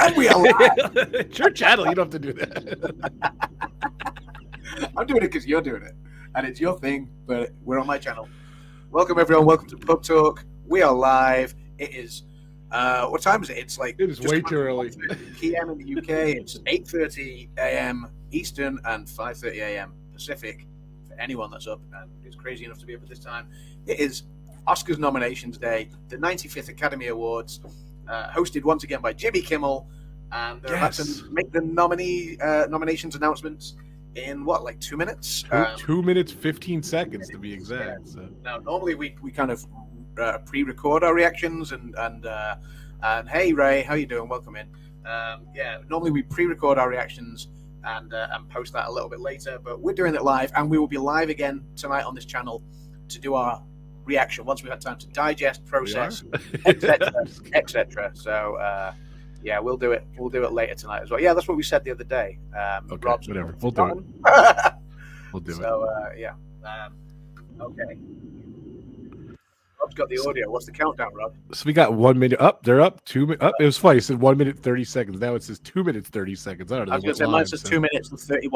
And we are live. It's your channel. You don't have to do that. I'm doing it because you're doing it. And it's your thing, but we're on my channel. Welcome, everyone. Welcome to PubTalk. We are live. It is, what time is it? It's like... It is way too early. PM in the UK. It's 8:30 a.m. Eastern and 5:30 a.m. Pacific for anyone that's up and is crazy enough to be up at this time. It is Oscars nominations day, the 95th Academy Awards, hosted once again by Jimmy Kimmel, and they're about to make the nominations announcements in what, like 2 minutes? 2 minutes 15 seconds to be exact. Yeah. So. Now, normally we kind of pre-record our reactions and hey Ray, how you doing? Welcome in. Normally we pre-record our reactions and post that a little bit later, but we're doing it live, and we will be live again tonight on this channel to do our reaction once we've had time to digest, process, etc. So we'll do it later tonight as well. Yeah, that's what we said the other day. Okay, Rob's whatever, we'll do it. We'll do it. So okay. Rob's got the audio. What's the countdown, Rob? So we got 1 minute up. They're up. 2 minutes up. It was funny. It said 1 minute 30 seconds. Now it says 2 minutes 30 seconds. I don't know. I was going to say mine says 2 minutes and 30.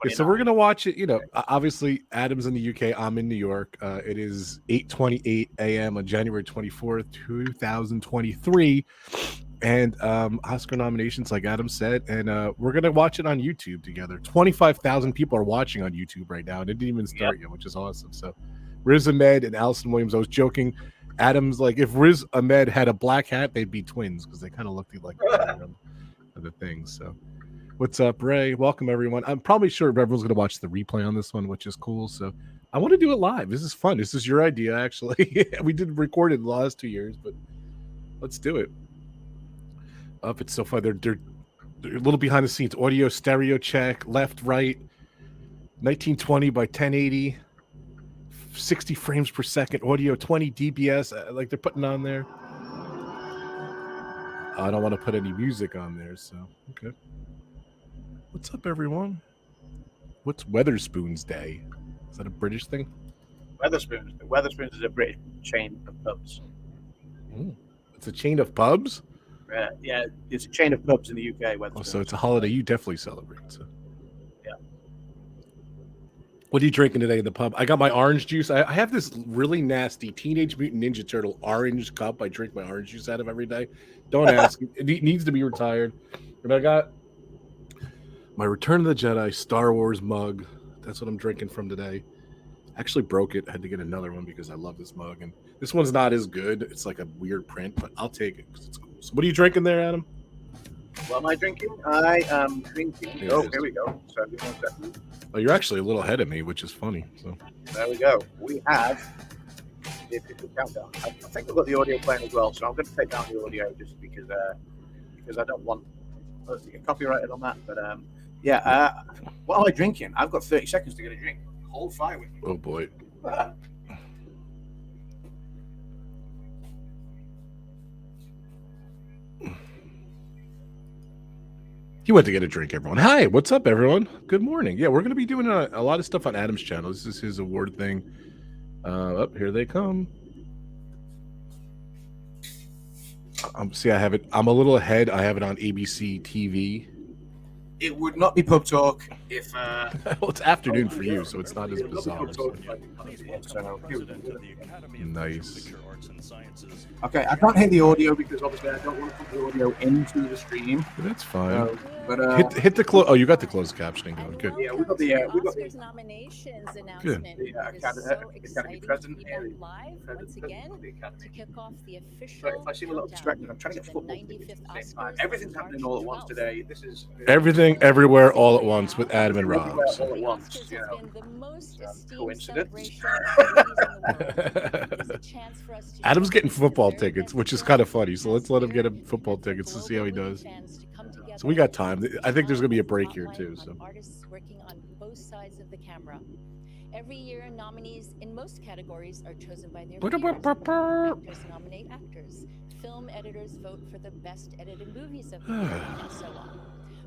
Yeah, so we're gonna watch it. You know, obviously Adam's in the UK. I'm in New York. It is 8:28 a.m. on January 24th, 2023, and Oscar nominations, like Adam said, and we're gonna watch it on YouTube together. 25,000 people are watching on YouTube right now, and it didn't even start yet, which is awesome. So, Riz Ahmed and Allison Williams. I was joking. Adam's like, if Riz Ahmed had a black hat, they'd be twins because they kind of looked like the things. So. What's up, Ray? Welcome, everyone. I'm probably sure everyone's going to watch the replay on this one, which is cool. So I want to do it live. This is fun. This is your idea, actually. We didn't record it the last 2 years, but let's do it. It's so fun. They're a little behind the scenes. Audio, stereo check, left, right, 1920 by 1080, 60 frames per second. Audio, 20 dBs. Like they're putting on there. I don't want to put any music on there, so okay. What's up, everyone? What's Weatherspoons Day? Is that a British thing? Weatherspoons is a British chain of pubs. It's a chain of pubs? Yeah, it's a chain of pubs in the UK. Oh, so it's a holiday you definitely celebrate. So. Yeah. What are you drinking today in the pub? I got my orange juice. I have this really nasty Teenage Mutant Ninja Turtle orange cup I drink my orange juice out of every day. Don't ask. It needs to be retired. And I got my Return of the Jedi Star Wars mug. That's what I'm drinking from today. Actually broke it. I had to get another one because I love this mug. And this one's not as good. It's like a weird print, but I'll take it because it's cool. So what are you drinking there, Adam? What am I drinking? I am drinking... Here we go. So give me 1 second. Oh, you're actually a little ahead of me, which is funny. So there we go. We have the official countdown. I think I've got the audio playing as well, so I'm going to take down the audio just because I don't want us to get copyrighted on that. But what am I drinking? I've got 30 seconds to get a drink. Hold fire with me. Oh boy. He went to get a drink, everyone. Hi, what's up, everyone? Good morning. Yeah, we're going to be doing a lot of stuff on Adam's channel. This is his award thing. Here they come. See, I have it. I'm a little ahead. I have it on ABC TV. It would not be PubTalk if... well, it's afternoon for you, so it's not as bizarre. Nice. Okay, I can't hear the audio because obviously I don't want to put the audio into the stream. That's fine. Hit the close. Oh, you got the closed captioning going. Good. Yeah, we got the nominations announcement. The Academy President here. Live once again to kick off the official. But if I seem a little distracted, I'm trying to get football at the same time. Everything's happening all at once today. This is everything, everywhere, all at once with Adam and Rob. All at once, you know. Coincidence. Adam's getting football tickets, which is kind of funny. So let's let him get him football tickets to see how he does. So we got time. I think there's going to be a break here too. So artists working on both sides of the camera. Every year, nominees in most categories are chosen by their peers. Actors nominate actors. Film editors vote for the best edited movies of the year, and so on.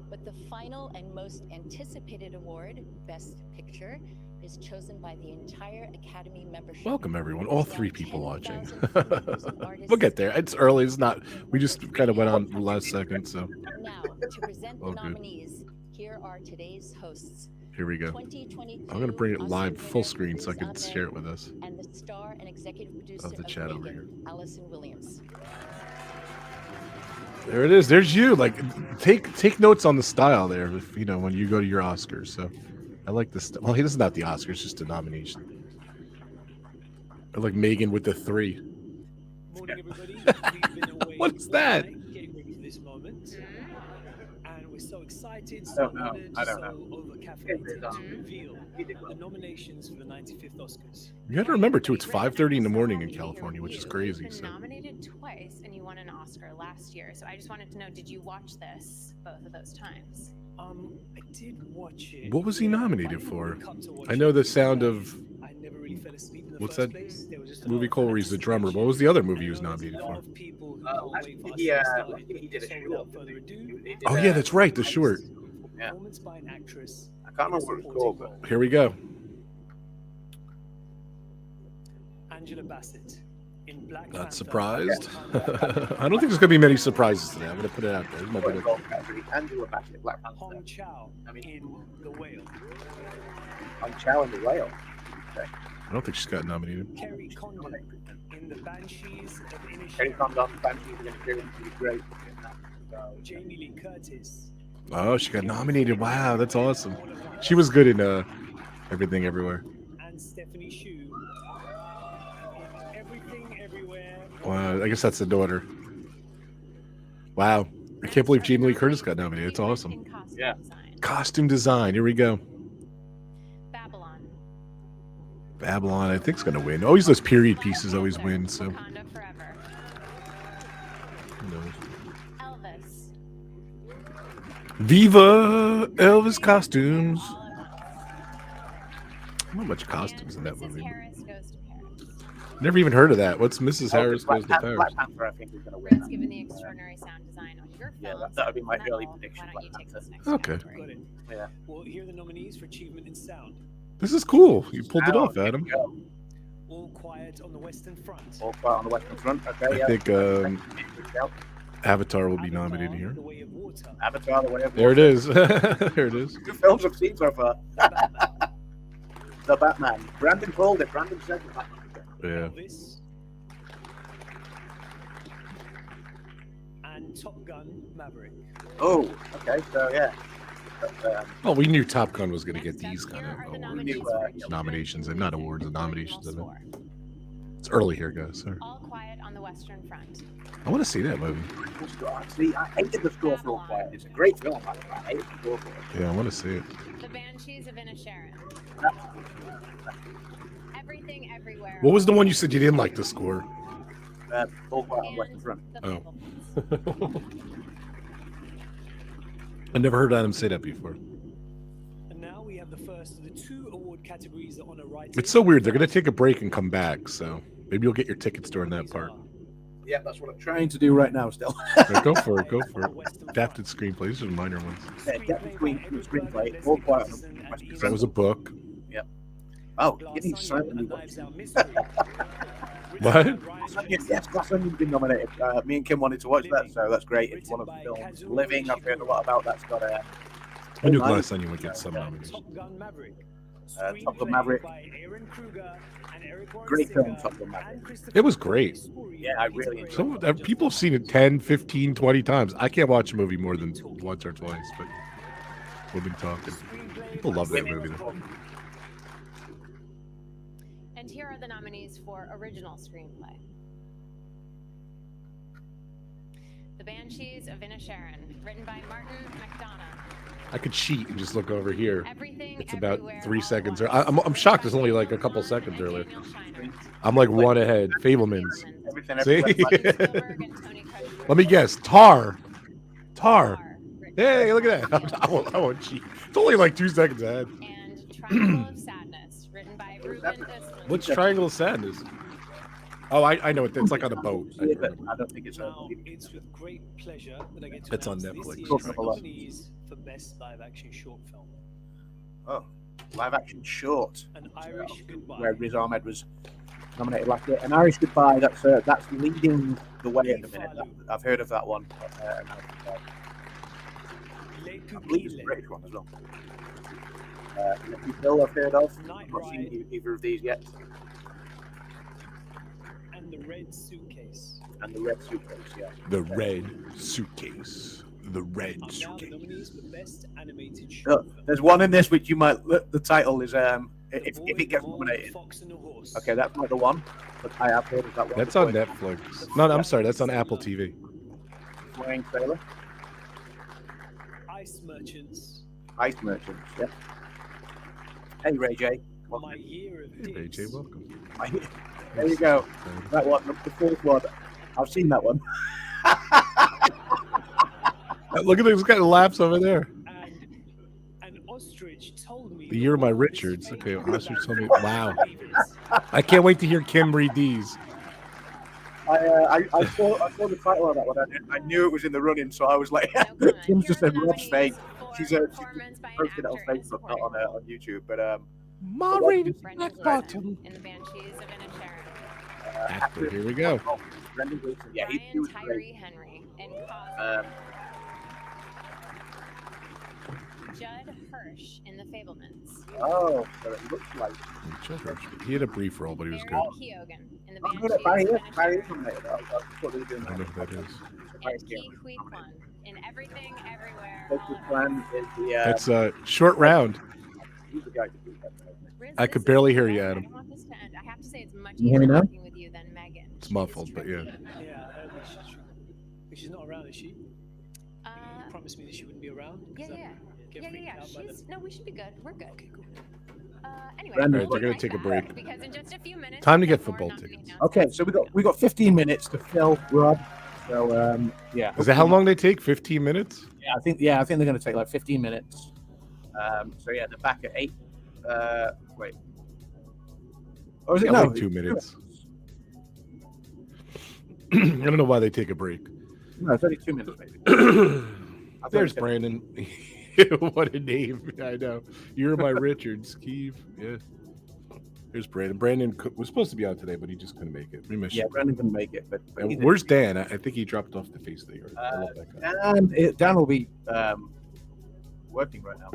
But the final and most anticipated award, Best Picture, is chosen by the entire Academy membership. Welcome, everyone. All 3 people watching. 10,000 filmmakers and artists. We'll get there. It's early. It's not. We just kind of went on the last second, so. Now, to present the Oh, good. nominees, here are today's hosts. Here we go. 2022 I'm gonna bring it live Oscar full winner screen so I can Riz share it Ahmed with us. and the star and executive producer Of the chat over here. Allison Williams. There it is. There's you. Like, take notes on the style there. If, you know, when you go to your Oscars. So, I like this. Well, this is not the Oscars, it's just a nomination. I like Megan with the 3. Morning, everybody. We've been away What is that? overnight, getting ready for this moment, and we're so excited, I so don't know. honored, I don't so know. over-caffeinated to reveal the nominations for the 95th Oscars. You got to remember too. It's 5:30 in the morning in California, which is crazy. You've So. been nominated twice, and you won an Oscar last year. So I just wanted to know: did you watch this both of those times? I did watch it. What was he Yeah, nominated I didn't for? cut to watch I know it. the sound of I never really fell asleep in the what's first that place. There was just a movie lot called of where he's the drummer. What anticipation. was the other movie he I was know there's nominated a lot for? of people who I can't wait think for us he, to get I started. think he did a So short. without further ado, He did, Oh yeah, that's right. The short. Yeah. performance by an actress. I can't remember what it's called, but Here we go. Angela Bassett in Black Not Panther. surprised. I don't think there's gonna be many surprises today. I'm gonna put it out there. This might what be it's the- called, category. Angela Bassett, Black Panther. Hong Chow I mean- in The Whale. I'm Chow in the Whale. I don't think she's got nominated. Kerry Condon in The Banshees of Kerry Inisherin. Condon, Banshees of Inisherin, she was great. So, Jamie Lee Curtis. Oh, she got nominated. Wow, that's awesome. She was good in Everything Everywhere. And Stephanie Hsu in Everything Everywhere. Wow, I guess that's the daughter. Wow, I can't believe Jamie Lee Curtis got nominated. It's awesome. In costume Yeah. design. Costume design. Here we go. Babylon. Babylon, I think, is gonna win. Always those period pieces always win. So Wakanda Forever. who knows? Elvis. Viva Elvis costumes. All at Once. Not much costumes in that Mrs. movie. Harris goes to Paris. Never even heard of that. What's Mrs. Harris Black Goes to Panther, Paris? Black Panther, I think, is going to win. Rose, that. given the extraordinary sound design on your Yeah, film, that would be my Metal, early prediction, Why don't you Black take Panther. this next Okay. Got category? it. Yeah. Well, here are the nominees for achievement in sound. This is cool. You pulled it Now, off, here we Adam. go. All Quiet on the Western Front. All quiet on the Western Front. Okay, I yeah. think Good shout. Avatar will be Avatar, nominated here. The Way of Water. Avatar, the way of There it is. There it is. Two films I've seen so far. Batman. The Batman. Brandon called it. Brandon said the Batman. Yeah. Elvis. And Top Gun Maverick. Oh, okay. So yeah. But, Well, we knew Top Gun was going to Next get up, these kind here of are the awards. nominees New, for achievement nominations, and in not the awards, the nominations, original I mean. score. It's early here, guys. Sorry. All Quiet on the Western Front. I want to see that movie. see, I hated the score for All Quiet. It's a great film. I hated the score for it. Yeah, I want to see it. The Banshees of Inisherin. Everything Everywhere. What was the one you said you didn't like the score? All Quiet on the Western And Front. The Oh. Fabelmans. I never heard Adam say that before. And now we have the first of the two award categories that on a right. It's so weird. They're going to take a break and come back, so maybe you'll get your tickets during that part. Yeah, that's what I'm trying to do right now. Still. Yeah, go for it. Go for it. Adapted screenplays. These are minor ones. Yeah, Captain Screenplay. All Quiet on the Western That Front. was a book. Oh, you need silent What? Yes, Glass Onion's been nominated. Me and Kim wanted to watch that, so that's great. It's one of the films. Living, I've heard a lot about. That's got a. I knew Glass Onion would get some nominations. Top Gun Maverick. Top Gun Maverick. By Aaron Kruger and Eric Great Warren film, Singer Top Gun Maverick. and Christopher It was great. Yeah, I really enjoyed Some people have seen it 10, 15, 20 times. I can't watch a movie more than once or twice, but we've been talking. People love that movie. And here are the nominees for original screenplay. The Banshees of Inisherin, written by Martin McDonough. I could cheat and just look over here. Everything It's about Everywhere, 3 All at seconds. Once. I'm shocked it's only like a couple seconds And earlier. Daniel Scheinert. I'm like one ahead. Fablemans. Everything. See? everywhere. Spielberg and Tony Kushner. Let me guess. Tar. Written Hey, by look at that. I won't cheat. It's only like 2 seconds ahead. And Triangle of Sadness, written by Ruben Östlund. What's Triangle of Sadness? Oh, I know it. It's like on a boat. I Yeah, remember. but I don't think it's Now, on. it's with great pleasure that I get to It's on announce Netflix. this Cool. year's nominees for Best Live Action Short Film. Oh, live action short. An Irish Goodbye. Where Riz Ahmed was nominated last year. An Irish Goodbye, that's leading the way at the minute. I've heard of that one. I believe it's a British one as well. Bill I've heard of. I've not seen either of these yet. And The Red Suitcase. And The Red Suitcase, yeah. The Red Suitcase. The Red Now the Suitcase. nominees for Best Animated Short. There's one in this which you might. The title is if it gets Boy, nominated. Fox and the Horse. Okay, that's not the one. But I have heard of that one. That's on Netflix. No, I'm sorry. That's on Apple TV. Flying Sailor. Ice Merchants. Ice Merchants, yeah. Hey, Ray J. My Year of Hey, Dicks. Jay, welcome. There you go. That one, the fourth one. I've seen that one. Look at this guy laughs over there. And an ostrich told me. The Year of My Richards. Okay, ostrich told me. Wow. I can't wait to hear Kim read these. I saw the title of that one. I knew it was in the running, so I was like, Kim's just said Rob's fake. She posted it on Facebook, not on YouTube. But Maureen Brendan Blackbottom. in the Banshees of Inisherin. Actor, here we go. Brendan Gleeson, yeah, Brian he was Tyree great. Henry in Cosmo. Judd Hirsch in The Fablemans. Oh, so it looks like. He had a brief role, but he was good. Barry Keoghan in The Oh, Banshees no, of Barry Inisherin. is nominated. I thought they were doing I don't know who that is. And Ki Hui Kwan in Everything Everywhere. Local Plan is the. It's a short round. He's the guy to do that. Riz, I this could is barely hear so you, bad. Adam. I don't want this to end. I have to say it's much Can you hear me easier now? working with you than Megan. It's She is muffled, but yeah. tricky. Yeah, I heard that she's not around, is she? Uh, You promised me that she wouldn't be around. yeah, 'cause I yeah. get Yeah, freaked yeah, yeah. out by She's, no, we should be good. We're good. Okay, cool. Anyway, Brandon, we'll they're be gonna right take a back, break. because in just a few minutes. Time to we've get got more football nominee tickets. Okay, so we got 15 minutes to fill, Rob. So yeah. Is that how long they take? 15 minutes? Yeah, I think they're going to take like 15 minutes. So yeah, they're back at 8. Wait. Or is it Yeah, no? like 2 minutes. I don't know why they take a break. No, it's only 2 minutes, maybe. There's Brandon. What a name. I know. You're my Richards, Keeve. Yeah. Here's Brandon. Brandon was supposed to be on today, but he just couldn't make it. We missed Yeah, you. Brandon can make it, but And where's Dan? I think he dropped off the face of the earth. I love that guy. and Dan will be working right now.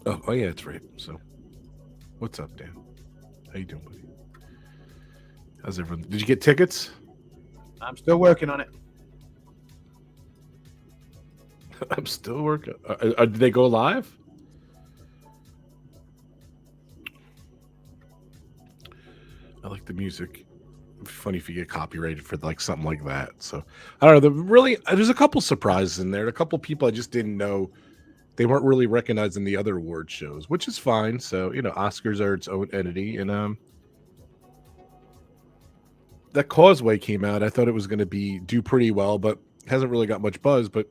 Oh, yeah, that's right. So, what's up, Dan? How you doing, buddy? How's everyone? Did you get tickets? I'm still working on it. I'm still working. Did they go live? I like the music. It'd be funny if you get copyrighted for like something like that. So I don't know. There's a couple surprises in there. A couple people I just didn't know. They weren't really recognized in the other award shows, which is fine. So Oscars are its own entity, and that Causeway came out. I thought it was going to do pretty well, but hasn't really got much buzz. But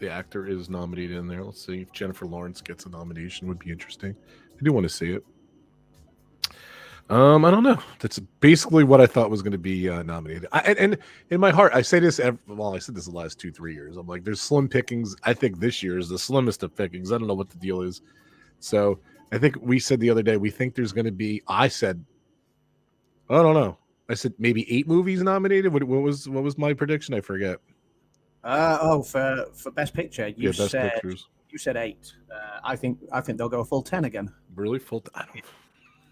the actor is nominated in there. Let's see if Jennifer Lawrence gets a nomination. Would be interesting. I do want to see it. I don't know. That's basically what I thought was going to be nominated. And in my heart, I say this. I said this the last 2-3 years. I'm like, there's slim pickings. I think this year is the slimmest of pickings. I don't know what the deal is. So I think we said the other day we think there's going to be. I said, I don't know. I said maybe 8 movies nominated. What was my prediction? I forget. For Best Picture, you Best said pictures. you said 8. I think they'll go a full 10 again. Really full.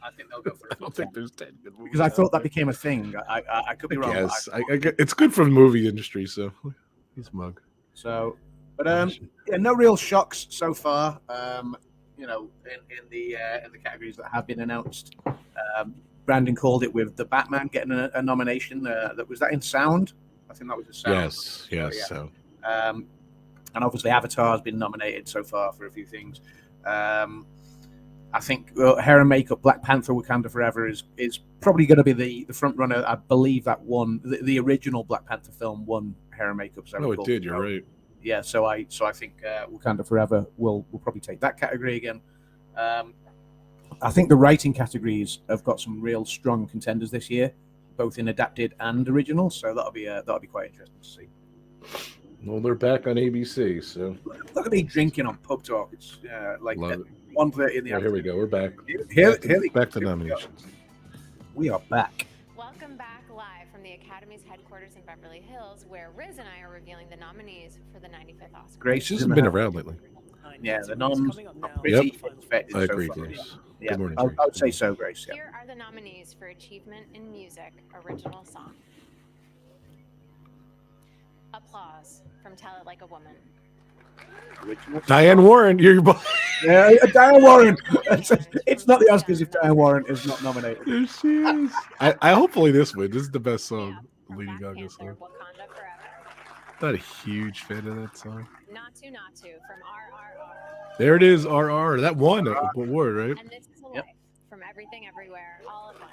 I think they'll go for I don't think there's 10 good movies. because I thought that became a thing. I could be wrong. Yes, it's good for the movie industry. So he's mug. So, but yeah, no real shocks so far. In the categories that have been announced. Brandon called it with the Batman getting a nomination. That was that in sound. I think that was a sound. Yes. Yeah. So And obviously Avatar has been nominated so far for a few things. I think hair and makeup, Black Panther: Wakanda Forever is probably going to be the front runner. I believe that won the original Black Panther film won hair and makeup. So it did. You're right. Yeah, so I think Wakanda Forever will probably take that category again. I think the writing categories have got some real strong contenders this year, both in adapted and original. So that'll be quite interesting to see. Well, they're back on ABC, so Look at me drinking on PubTalk. It's like love it. 1:30 in the Yeah, here we afternoon. go. We're back. Back to nominations. We are back. Welcome back live from the Academy's headquarters in Beverly Hills, where Riz and I are revealing the nominees for the 95th Oscar. Grace She's been around lately. Yeah, the noms are pretty Yep. expected I so agree, far. Grace. Yeah, Good morning, I Grace. would say so, Grace. Yeah. Here are the nominees for Achievement in Music Original Song. Applause from Tell It Like a Woman. Original. Diane Warren, you're Yeah, Diane Warren. It's not the Oscars if Diane Warren is not nominated. There she is. I hopefully this win. This is the best Yeah, song. from Lady Black Gaga Panther, song. Wakanda Forever. Not a huge fan of that song. Not to from RRR. There it is, RR. That won an award, right? And This Is a Yep. Life from Everything Everywhere All at Once.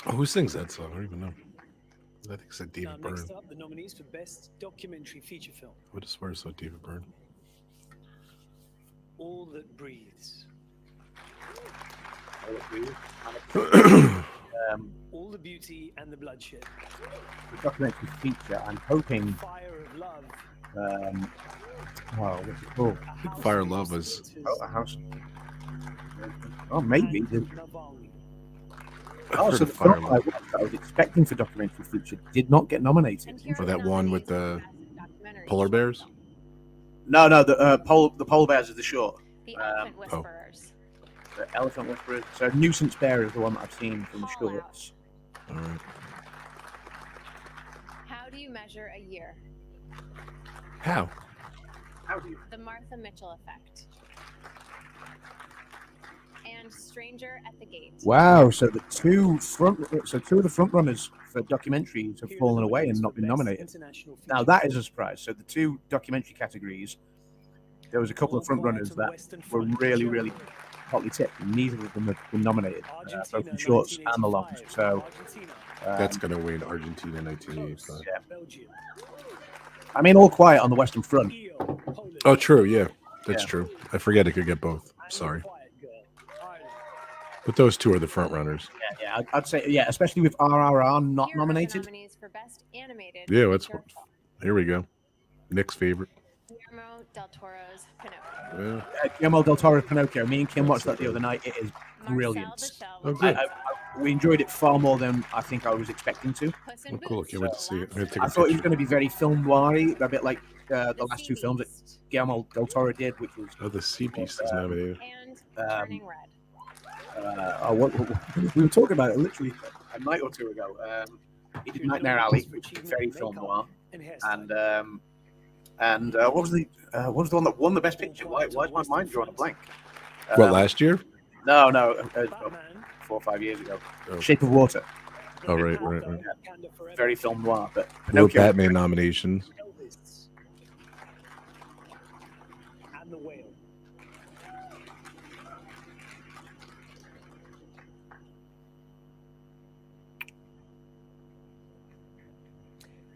Oh, who sings that song? I don't even know. I think it's David Byrne. Next up, the nominees for Best Documentary Feature Film. I would have swear it's not David Byrne. All That Breathes. All the Beauty and the Bloodshed. The documentary feature. I'm hoping. Fire of Love. What's it called? A think House Fire of of Love Lost was- Daughters, A house. Oh, maybe. and Navalny. I've Oh, heard so of the Fire film Love. I was expecting for documentary feature did not get nominated. And here For are that the one with nominees the for Best Documentary Polar Short bears? Film. No, the polar bears is the short. The Elephant oh. Whisperers. The elephant whisperer. So nuisance bear is the one that I've seen from the Call shorts. All right. How Do You Measure a Year? How? How do you? The Martha Mitchell Effect. And Stranger at the Gate. Wow. So two of the front runners for documentaries have Here are fallen the away and nominees not for been Best nominated. International Now Feature that Film. is a surprise. So the two documentary categories, there was a couple All of front Quiet runners on the that Western were Front, really, Germany. really hotly tipped, and neither of them have been nominated, Argentina, both the shorts and the longs. 1985. So Argentina. That's going to win Argentina 1985. Close. Yeah. Belgium. I mean, all quiet on the Western Front. EO, Poland. Oh, true. Yeah, that's Yeah. true. I forget it could get both. And Sorry. Quiet Girl, Ireland. But those two are the front runners. Yeah, I'd say especially with RRR not Here are the nominated. nominees for Best Animated Yeah, that's Feature what. Film. Here we go. Nick's favorite. Guillermo del Toro's Pinocchio. Yeah. Guillermo del Toro's Pinocchio. Me and Kim watched that the other night. It is brilliant. Marcel the Shell Oh, with good. Pixar. We enjoyed it far more than I think I was expecting to. Puss in Oh, cool. Boots, Can't wait to see it. I'm gonna take I a thought it was picture. going to be very film noiry, a bit like the The last Sea two films that Beast, Guillermo del Toro did, which was Oh, the Sea Beast is nominated. and Um, Turning Red. we were talking about it literally a night or two ago. He did Here are the Nightmare nominees Alley, for which is Achievement very in film Makeup noir, and Hairstyle. and what was the one that won the best picture? Why is my mind drawing a blank? What, last year? No, Batman, 4 or 5 years ago. Oh. Shape of Water, Oh, right. Wakanda Forever, very film noir, but No Pinocchio. Batman nominations. Elvis, and The Whale.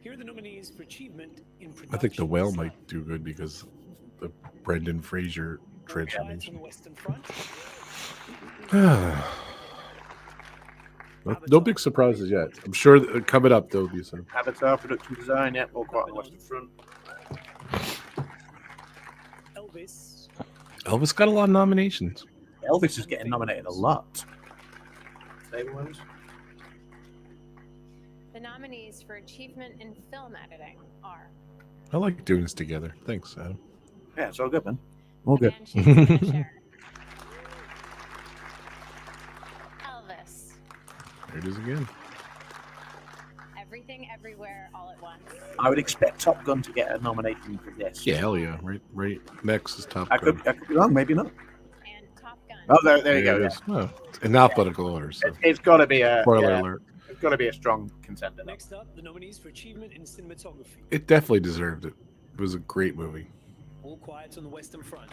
Here are the nominees for achievement in production. I think The Whale design. might do good because the Brendan Fraser All Quiet on transformation. the Western Front. No big surprises yet. I'm sure that coming up there'll be some. Avatar, production design, yeah, all quite on the Western Front. Elvis, Elvis got a lot of nominations. Elvis is getting nominated a lot. Favourite ones? The nominees for achievement in film editing are I like doing this together. Thanks, Adam. Yeah, it's all good, man. All good. Banshees of Inisherin. Elvis, There it is again. Everything Everywhere All at Once, I would expect Top Gun to get a nomination for this. Yeah, hell yeah. Right. Next is Top I Gun. could be wrong, maybe not. and Top Gun. Oh, there you go. it Yeah. is. Oh, in alphabetical order. So. It's got to be a Spoiler yeah, alert. It's got to be a strong contender. next up, the nominees for achievement in cinematography. It definitely deserved it. It was a great movie. All Quiet on the Western Front.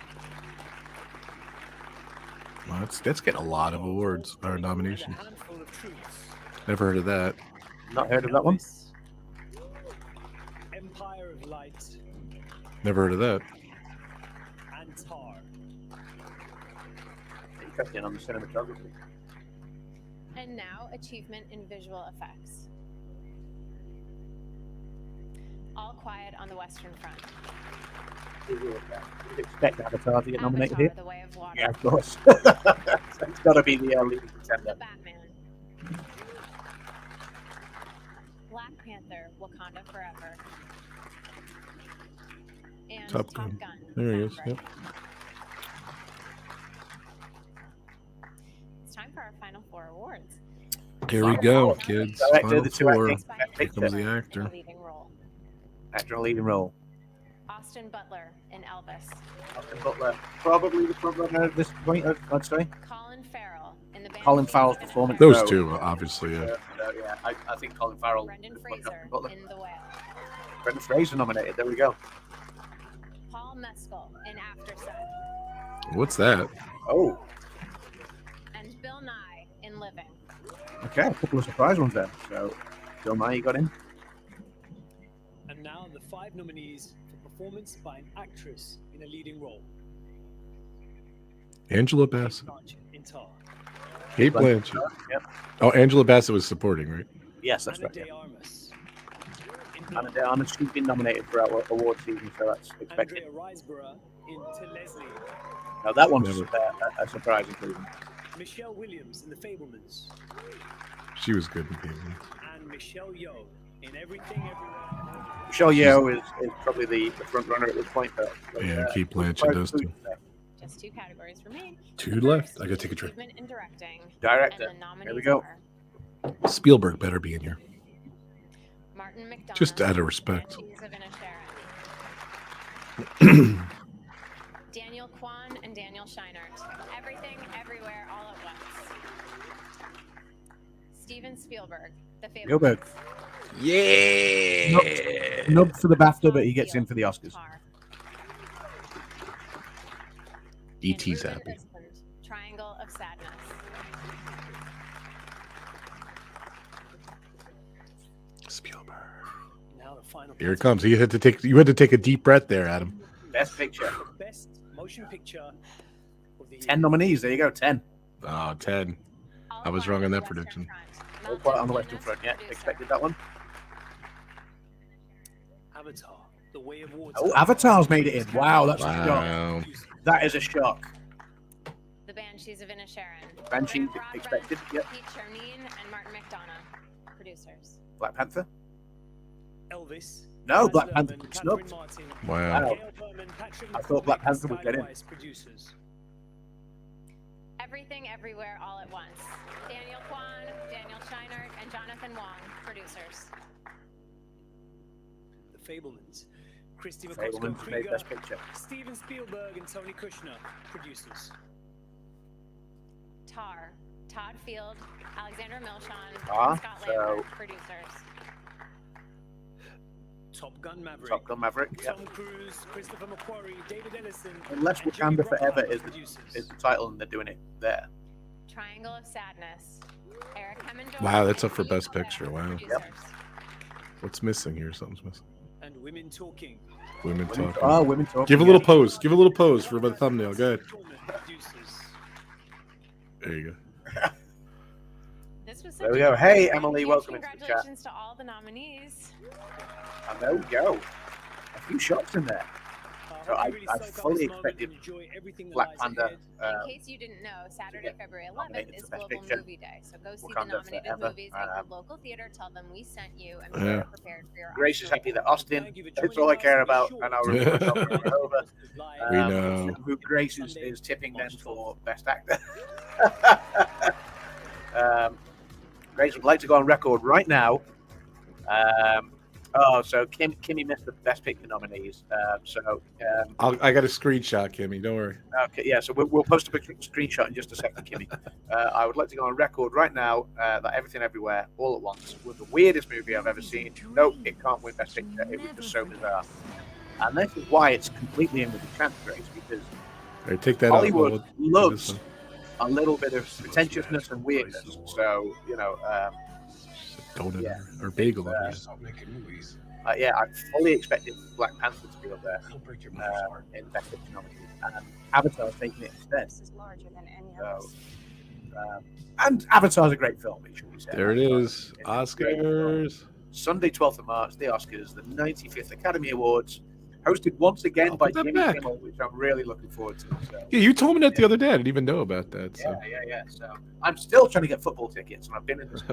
Well, that's getting a lot of awards or And nominations. A Handful of Truths. Never heard of that. Not heard of that one. Elvis, Empire of Light, Never heard of that. and Tar. Interesting on the cinematography. And now, achievement in visual effects. All Quiet on the Western Front. You'd expect Avatar to get nominated Avatar, here. The Way of Water. Yeah, of course. It's got to be the leading contender. The Batman. Black Panther, Wakanda Forever. And Top Top Gun. Gun. There he is. Maverick. Yep. It's time for our final 4 awards. Here we go, kids. Director, Final the two 4. acting, best Here comes picture, the actor. Leading role. actor in a leading role. Austin Butler in Elvis. Austin Butler, probably the front runner at this point. I'd say. Colin Farrell in the Colin Banshees Farrell's of performance. Those Inisherin. two, obviously, yeah. Yeah, I think Colin Farrell. Brendan is much better Fraser than Butler. in The Whale. Brendan Fraser nominated. There we go. Paul Mescal in Aftersun. What's that? Oh, And Bill Nye in Living. okay. A couple of surprise ones there. So, Bill Nye, you got in. And now the 5 nominees for performance by an actress in a leading role. Angela Bassett. Blanchett in Tar. Kate Blanchett. Yep. Oh, Angela Bassett was supporting, right? Yes, that's Anna right. Yeah. de Armas. In Anna Blood. de Armas, she's been nominated for our award season, so that's expected. Andrea Riseborough in To Leslie. Now that one's Never. a surprise inclusion. Michelle Williams in The Fablemans. She was good in People. And Michelle Yeoh in Everything Everywhere. Michelle Yeoh is probably the front runner at this point. But Yeah, Kate Blanchett does too. Just 2 categories remain. 2 The left. first I gotta take a is drink. achievement in directing. Director. And the nominees Here we go. are Spielberg better be in here. Martin McDonagh. Just out of respect. Banshees of Inisherin. Daniel Kwan and Daniel Scheinert. Everything, Everywhere, All at Once. Steven Spielberg. The Fablemans. Spielberg. Yeah. Nubbed for the BAFTA, but he gets in for the Oscars. Tar. E.T.'s And Ruben happy. Östlund, Triangle of Sadness. Spielberg. Now the final Here it category. comes. You had to take a deep breath there, Adam. Best picture. Best motion picture of the 10 nominees. There you go. 10. Oh, 10. All I was Quiet wrong on that the Western prediction. Front. All Quiet on the Melvin Western Jonas, Front. Yeah, producer. expected that one. Avatar, The Way of Water. Oh, Avatar's made it in. Wow, that's a shock. Wow. That is a shock. The Banshees of Inisherin. Banshees, Grant Broadbent, expected, yep. Pete Chernine, and Martin McDonagh, producers. Black Panther. Elvis. No, Baz Black Luhrmann, Panther Catherine snubbed. Martin, Wow. Wow. Gail Berman, Patrick I thought Black McCormick, Panther would get in. Skywise producers. Everything, Everywhere, All at Once. Daniel Kwan, Daniel Scheinert, and Jonathan Wong, producers. The Fablemans. Christy Fablemans made McCoskey-Krieger, Best Picture. Steven Spielberg, and Tony Kushner, producers. Tar, Todd Field, Alexandra Milchan, Ah, and Scott so- Lambert, producers. Top Gun Maverick. Top Gun Maverick. Yeah. Tom Cruise, Christopher McQuarrie, David Ellison, Unless and Julie Wakanda Forever Bruckheimer, is producers. the title and they're doing it there. Triangle of Sadness. Eric Hemmingway. Wow, that's up and for Lee Best Colbert, Picture. Wow. producers. What's missing here? Something's missing. And Women Talking. Women talking. Oh, women talking. Give a little pose. Give a little pose for the thumbnail. Go ahead. Producers. There you go. This was There such we a go. Hey, huge Emily, welcome into the chat. Congratulations to all the nominees. And there we go. A few shots in there. I fully expected Black Panther. In case you didn't know, Saturday, February 11th nominated is for Best Global Picture. Movie Day. So go see Wakanda the nominated Forever. movies at your local theater. Tell them we sent you and be Yeah. prepared for your Grace is Oscar happy that Austin. That's all I care about. And I'll Yeah. report over. We know. Who Grace is tipping them for Best Actor. Grace would like to go on record right now. So Kimmy missed the Best Picture nominees. I got a screenshot, Kimmy. Don't worry. Okay, yeah. So we'll post a screenshot in just a second, Kimmy. I would like to go on record right now that Everything Everywhere All at Once was the weirdest movie I've ever seen. No, it can't win Best Picture. It was just so bizarre. And this is why it's completely in with the chance, Grace, because All right, take that Hollywood out. loves This a little bit of pretentiousness and weirdness. So, donut Yeah. or bagel. I fully expected Black Panther to be up there in Best Picture nominees. And Avatar's taking it instead. This is larger than any So, and Avatar's a great film, it should be said. There it is. It's a great film. Oscars. Sunday, 12th of March, the Oscars, the 95th Academy Awards, hosted once again by Jimmy Kimmel, which I'm really looking forward to. So, yeah, you told me that the other day. I didn't even know about that. So. Yeah. So I'm still trying to get football tickets, and I've been in this.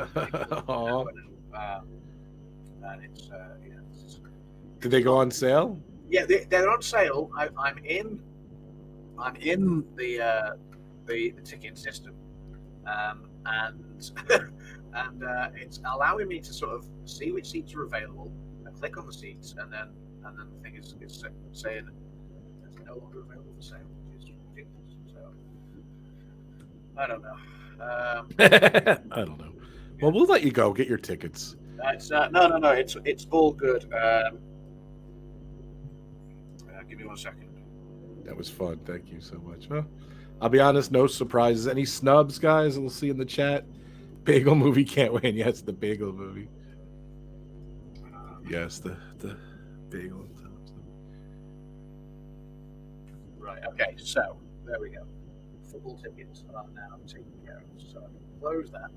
And it's Did they go on sale? Yeah, they're on sale. I'm in the ticketing system, and and it's allowing me to sort of see which seats are available. I click on the seats, and then the thing is saying it's no longer available for sale, which is ridiculous. So I don't know. I don't know. Well, we'll let you go. Get your tickets. It's no. It's all good. Give me 1 second. That was fun. Thank you so much. Well, I'll be honest, no surprises. Any snubs, guys? We'll see in the chat. Bagel movie can't win. Yes, the bagel movie. Yes, the bagel. Right. Okay. So there we go. Football tickets are now taken care of. So I can close that.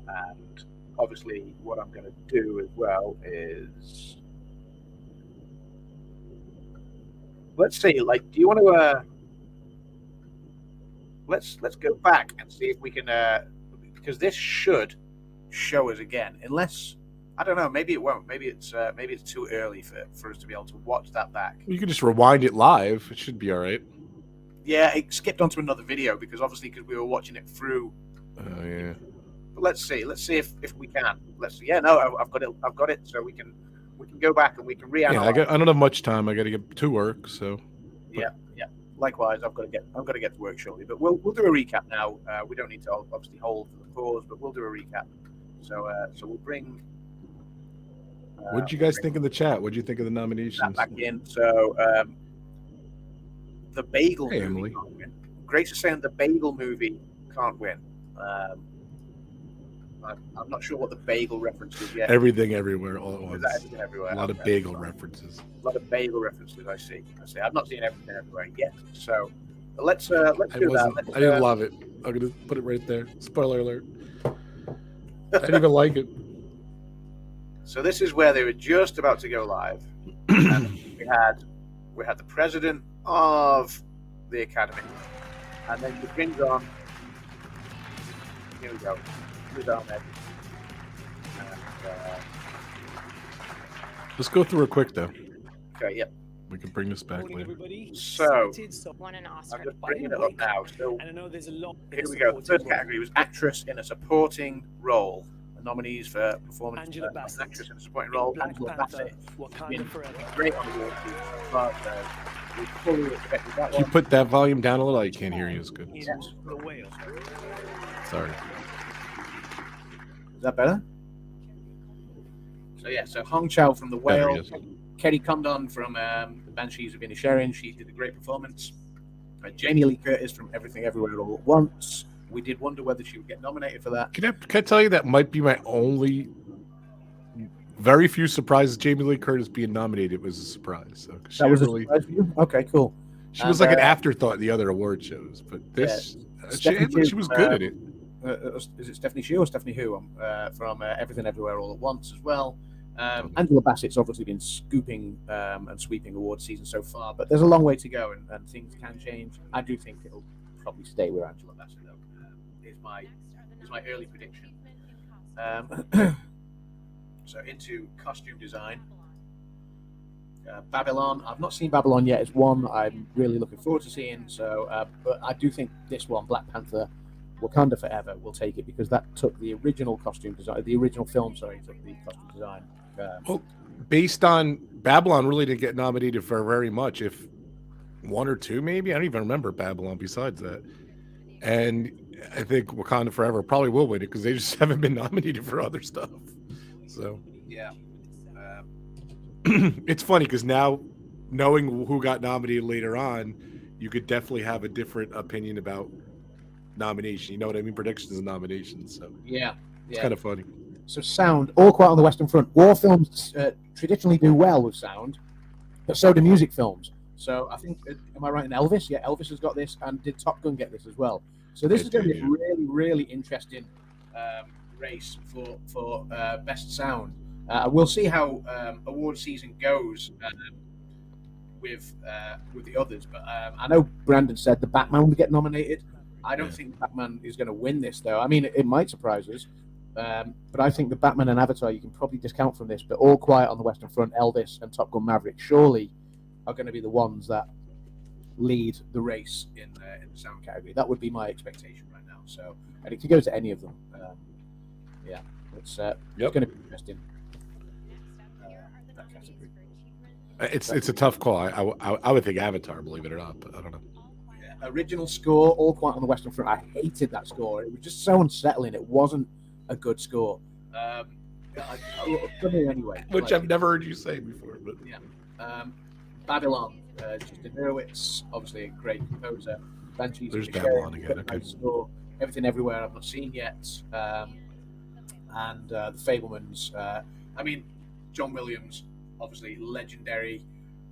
And obviously, what I'm going to do as well is, let's see. Like, do you want to? Let's go back and see if we can, because this should show us again. Unless, I don't know, maybe it won't. Maybe it's too early for us to be able to watch that back. You can just rewind it live. It should be all right. Yeah, it skipped onto another video because we were watching it through. Oh yeah. But let's see if we can. Let's see. Yeah, no, I've got it. So we can go back and we can reanalyze. Yeah, I don't have much time. I got to get to work. So. Yeah. Likewise, I've got to get to work shortly. But we'll do a recap now. We don't need to obviously hold for the pause, but we'll do a recap. So we'll bring. What did you guys think in the chat? What did you think of the nominations? Back in. So the Bagel movie Emily. can't win. Grace is saying the Bagel movie can't win. I'm not sure what the bagel reference is yet. Everything everywhere all at once. Everything everywhere. A lot of bagel references. A lot of bagel references. I see. I've not seen everything everywhere yet. So let's do that. I didn't love it. I'm gonna put it right there. Spoiler alert. I didn't even like it. So this is where they were just about to go live, and we had the president of the academy, and then he brings on. Here we go. Who's on there? Let's go through it quick though. Okay. Yep. We can bring this back Morning, later. everybody. So, Won an Oscar. I'm just bringing it up now. So And I know there's a lot. here we go. The first category was actress in a supporting role. The nominees for performance Angela Bassett. actress in a supporting role. Black Angela Panther, Bassett. Wakanda Been Forever. great on the award season so far. So we fully expected that Can you one. put that volume down a little? I can't hear you as good. In Yes. The Whale. Sorry. Is that better? So yeah, so Hong Chow from The Better, Whale, yes. Kerry Condon from The Banshees of Inisherin. She did a great performance. Jamie Lee Curtis from Everything Everywhere All at Once. We did wonder whether she would get nominated for that. Can I tell you that might be my only, very few surprises. Jamie Lee Curtis being nominated was a surprise. So she That was really, a surprise for you? Okay, cool. she was like an afterthought in the other award shows, but this she was good at it. Is it Stephanie Hsu or Stephanie Who from Everything Everywhere All at Once as well? Angela Bassett's obviously been scooping and sweeping award season so far, but there's a long way to go and things can change. I do think it'll probably stay with Angela Bassett, though. Is my early prediction. So into costume design. Babylon. I've not seen Babylon yet. It's one I'm really looking forward to seeing. So, but I do think this one, Black Panther, Wakanda Forever, will take it because that took the original costume design, the original film. Sorry, took the costume design. Well, based on Babylon, really didn't get nominated for very much. If one or two, maybe I don't even remember Babylon. Besides that, and I think Wakanda Forever probably will win it because they just haven't been nominated for other stuff. So Yeah. it's funny because now knowing who got nominated later on, you could definitely have a different opinion about nomination. You know what I mean? Predictions and nominations. So Yeah. it's kind of funny. So sound, all quiet on the Western Front. War films traditionally do well with sound, but so do music films. So I think, am I right in Elvis? Yeah, Elvis has got this, and did Top Gun get this as well? So this is going to be a really, really interesting race for best sound. We'll see how award season goes with the others, but I know Brandon said the Batman would get nominated. I don't think Batman is going to win this, though. I mean, it might surprise us, but I think the Batman and Avatar you can probably discount from this. But All Quiet on the Western Front, Elvis, and Top Gun Maverick surely are going to be the ones that lead the race in the sound category. That would be my expectation right now. So, and it could go to any of them. It's going to be interesting. That category. It's a tough call. I would think Avatar, believe it or not, but I don't know. Yeah. Original score, All Quiet on the Western Front. I hated that score. It was just so unsettling. It wasn't a good score. For me anyway. Which I've never heard you say before, but yeah. Babylon, Justin Hurwitz, obviously a great composer. Banshees there's of Babylon Inisherin, again. a Okay. nice score. Everything Everywhere I've not seen yet, and the Fablemans. I mean, John Williams, obviously legendary,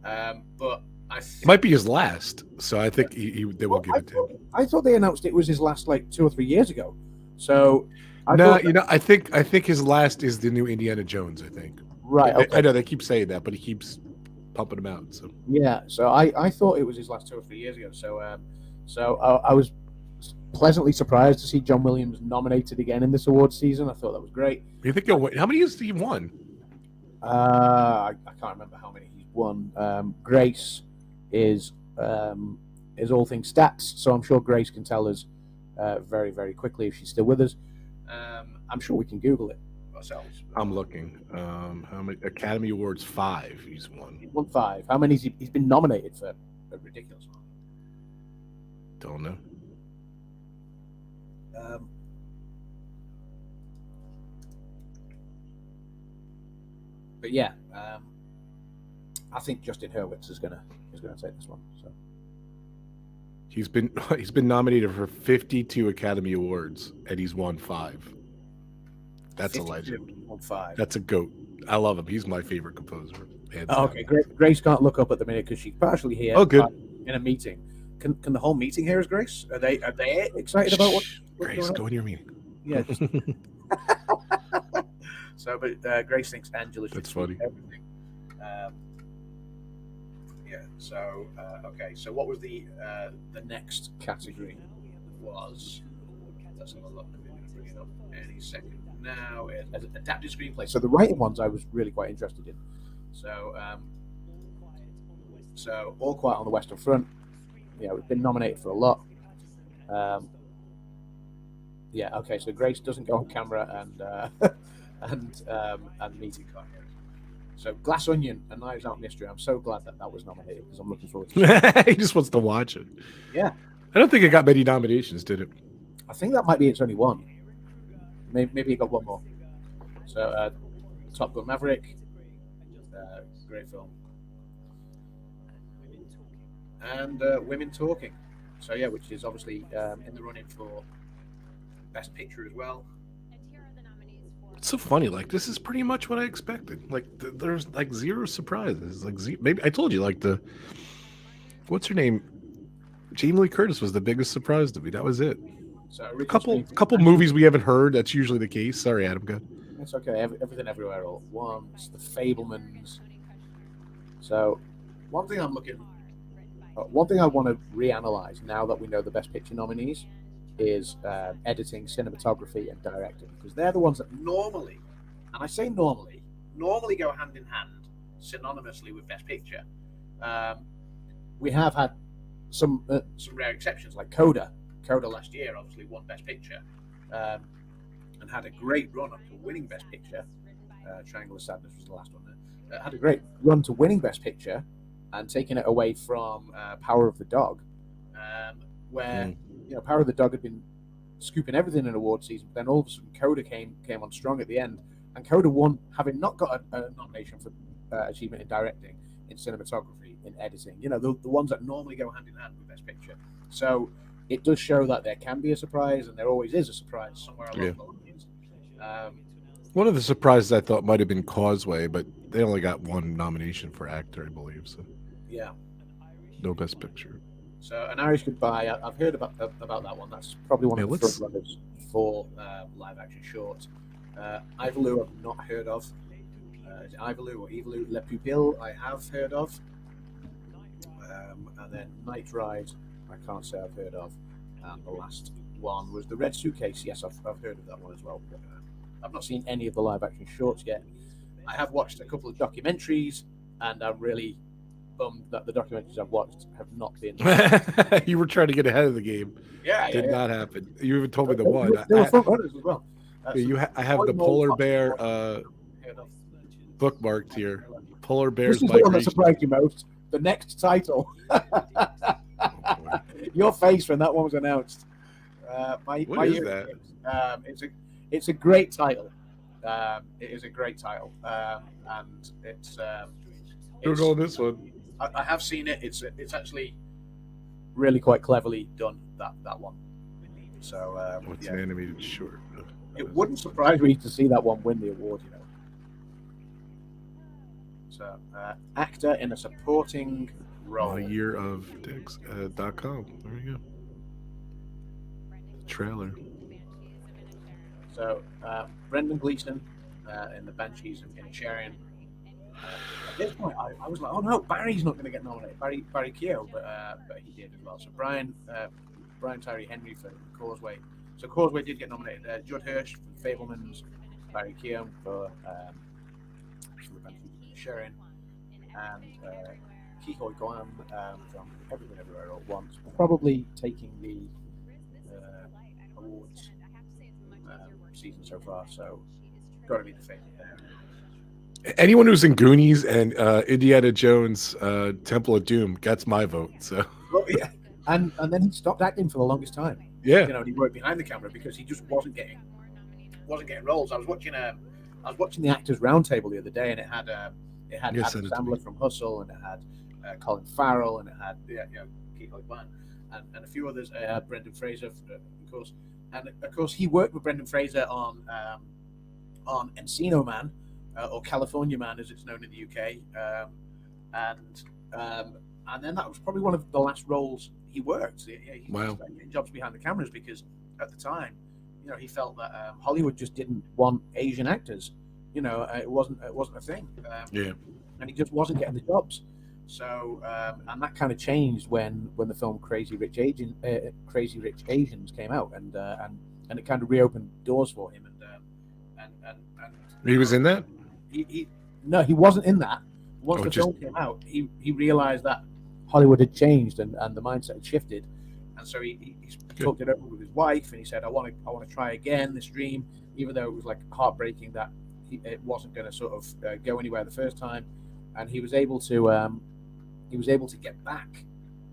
but it might be his last, so I think they will give it to him. I thought they announced it was his last like 2 or 3 years ago. So I think his last is the new Indiana Jones. I think. Right. Okay. I know they keep saying that, but he keeps pumping them out. So yeah. So I thought it was his last 2 or 3 years ago. So I was pleasantly surprised to see John Williams nominated again in this awards season. I thought that was great. You think he'll win? How many has he won? I can't remember how many he's won. Grace is all things stats, so I'm sure Grace can tell us very, very quickly if she's still with us. I'm sure we can Google it ourselves. I'm looking. How many Academy Awards? 5. He's won. He won 5. How many? He's been nominated for a ridiculous one. Don't know. But yeah, I think Justin Hurwitz is gonna take this one. So He's been nominated for 52 Academy Awards and he's won 5. That's a legend. Won 5. That's a goat. I love him. He's my favorite composer. Okay, Grace can't look up at the minute because she's partially here. Oh, good. In a meeting. Can the whole meeting hear us, Grace? Are they excited about what's Grace, going go on? in your meeting. Yeah. So, but Grace thinks Angela should That's funny. everything. Yeah. So, okay. So, what was the next category? Was let's have a look. We're going to bring it up any second now. As adapted screenplay. So, the writing ones I was really quite interested in. So, All Quiet on the Western Front. Yeah, we've been nominated for a lot. Yeah. Okay. So Grace doesn't go on camera and meeting can't hear it. So Glass Onion and Knives Out Mystery. I'm so glad that was nominated because I'm looking forward to it. He just wants to watch it. Yeah. I don't think it got many nominations, did it? I think that might be its only one. Maybe it got one more. So Top Gun Maverick. Great film. And Women Talking. So yeah, which is obviously in the running for Best Picture as well. It's so funny. Like, this is pretty much what I expected. Like, there's like zero surprises. Like, maybe I told you, like, what's her name? Jamie Lee Curtis was the biggest surprise to me. That was it. So A couple movies we haven't heard. That's usually the case. Sorry, Adam. Go. It's okay. Everything Everywhere All at Once. The Fablemans. So one thing I want to reanalyze now that we know the Best Picture nominees is editing, cinematography, and directing, because they're the ones that normally, and I say normally go hand in hand, synonymously with Best Picture. We have had some rare exceptions, like Coda. Coda last year obviously won Best Picture, and had a great run up to winning Best Picture. Triangle of Sadness was the last one. Had a great run to winning Best Picture, and taking it away from Power of the Dog, where Power of the Dog had been scooping everything in award season. But then all of a sudden, Coda came on strong at the end, and Coda won, having not got a nomination for achievement in directing, in cinematography, in editing. The ones that normally go hand in hand with Best Picture. So it does show that there can be a surprise, and there always is a surprise somewhere along the lines. One of the surprises I thought might have been Causeway, but they only got one nomination for actor, I believe. So yeah, no Best Picture. So, An Irish Goodbye, I've heard about that one. That's probably one of the front runners for live action short. Ivaloo, I've not heard of. Is it Ivaloo or Evaloo? Le Pupille, I have heard of. And then Night Ride, I can't say I've heard of. And the last one was The Red Suitcase. Yes, I've heard of that one as well. But, I've not seen any of the live action shorts yet. I have watched a couple of documentaries, and I'm really bummed that the documentaries I've watched have not been. You were trying to get ahead of the game. Yeah, Did not happen. You even told me the one. They were front runners as well. I have the polar bear bookmarked here. Polar bears. This is the one that surprised you most. The next title. Your face when that one was announced. What is that? It's a great title. It is a great title, and it's. Don't know this one. I have seen it. It's actually really quite cleverly done. That one. So what's an animated short? It wouldn't surprise me to see that one win the award. You know. So actor in a supporting role. yearofdicks.com. There we go. Trailer. So Brendan Gleeson in The Banshees of Inisherin. At this point, I was like, oh no, Barry's not going to get nominated. Barry Keogh, but he did as well. So Brian Tyree Henry for Causeway. So Causeway did get nominated. Judd Hirsch for Fablemans, Barry Keogh for The Banshees of Inisherin, and Kihoy Guam from Everything Everywhere All at Once. Probably taking the awards season so far, so got to be the favorite there. Anyone who's in Goonies and Indiana Jones Temple of Doom gets my vote. So well, yeah, and then he stopped acting for the longest time. Yeah, you know, he worked behind the camera because he just wasn't getting roles. I was watching the Actors Roundtable the other day, and it had Adam Sandler from Hustle, and it had Colin Farrell, and it had Keith Glenn, and a few others. Brendan Fraser, of course. And of course, he worked with Brendan Fraser on Encino Man, or California Man, as it's known in the UK, and then that was probably one of the last roles he worked. He wow. Getting jobs behind the cameras because at the time, you know, he felt that Hollywood just didn't want Asian actors. You know, it wasn't a thing. And he just wasn't getting the jobs. So, and that kind of changed when the film Crazy Rich Asians came out, and it kind of reopened doors for him. And he was in that. No, he wasn't in that. Once the film came out, he realized that Hollywood had changed and the mindset had shifted, and so he talked it over with his wife, and he said, "I want to try again this dream, even though it was like heartbreaking that it wasn't going to sort of go anywhere the first time." And he was able to get back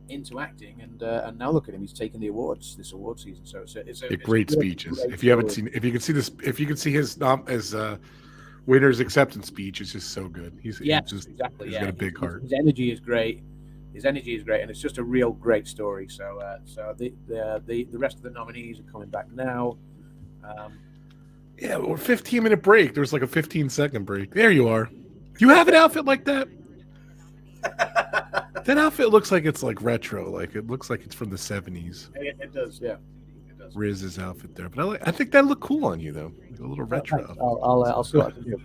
into acting, and now look at him, he's taking the awards this award season. So it's great speeches. If you haven't seen, if you can see this, if you can see his winner's acceptance speech, it's just so good. He's got a big heart. His energy is great. And it's just a real great story. So the rest of the nominees are coming back now. Yeah, well, 15-minute break. There's like a 15-second break. There you are. You have an outfit like that? That outfit looks like it's like retro. Like it looks like it's from the 70s. It does, yeah. It does. Riz's outfit there, but I think that looked cool on you though, like a little retro. I'll see what I can do.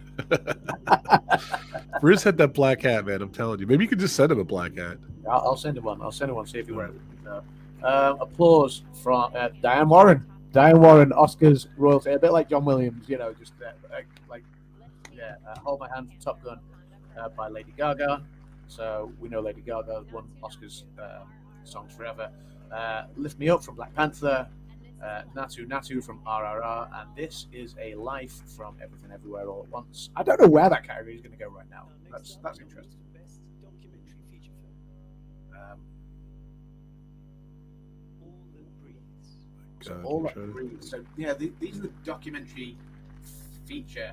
Riz had that black hat, man. I'm telling you. Maybe you could just send him a black hat. I'll send him one. See if he wears it. Applause from Diane Warren. Diane Warren, Oscars royalty, a bit like John Williams. You know, just Hold My Hand from Top Gun by Lady Gaga. So we know Lady Gaga won Oscars songs forever. Lift Me Up from Black Panther. Natu Natu from RRR, and This Is a Life from Everything Everywhere All at Once. I don't know where that category is going to go right now. That's interesting. All That Breathes. So yeah, these are the documentary feature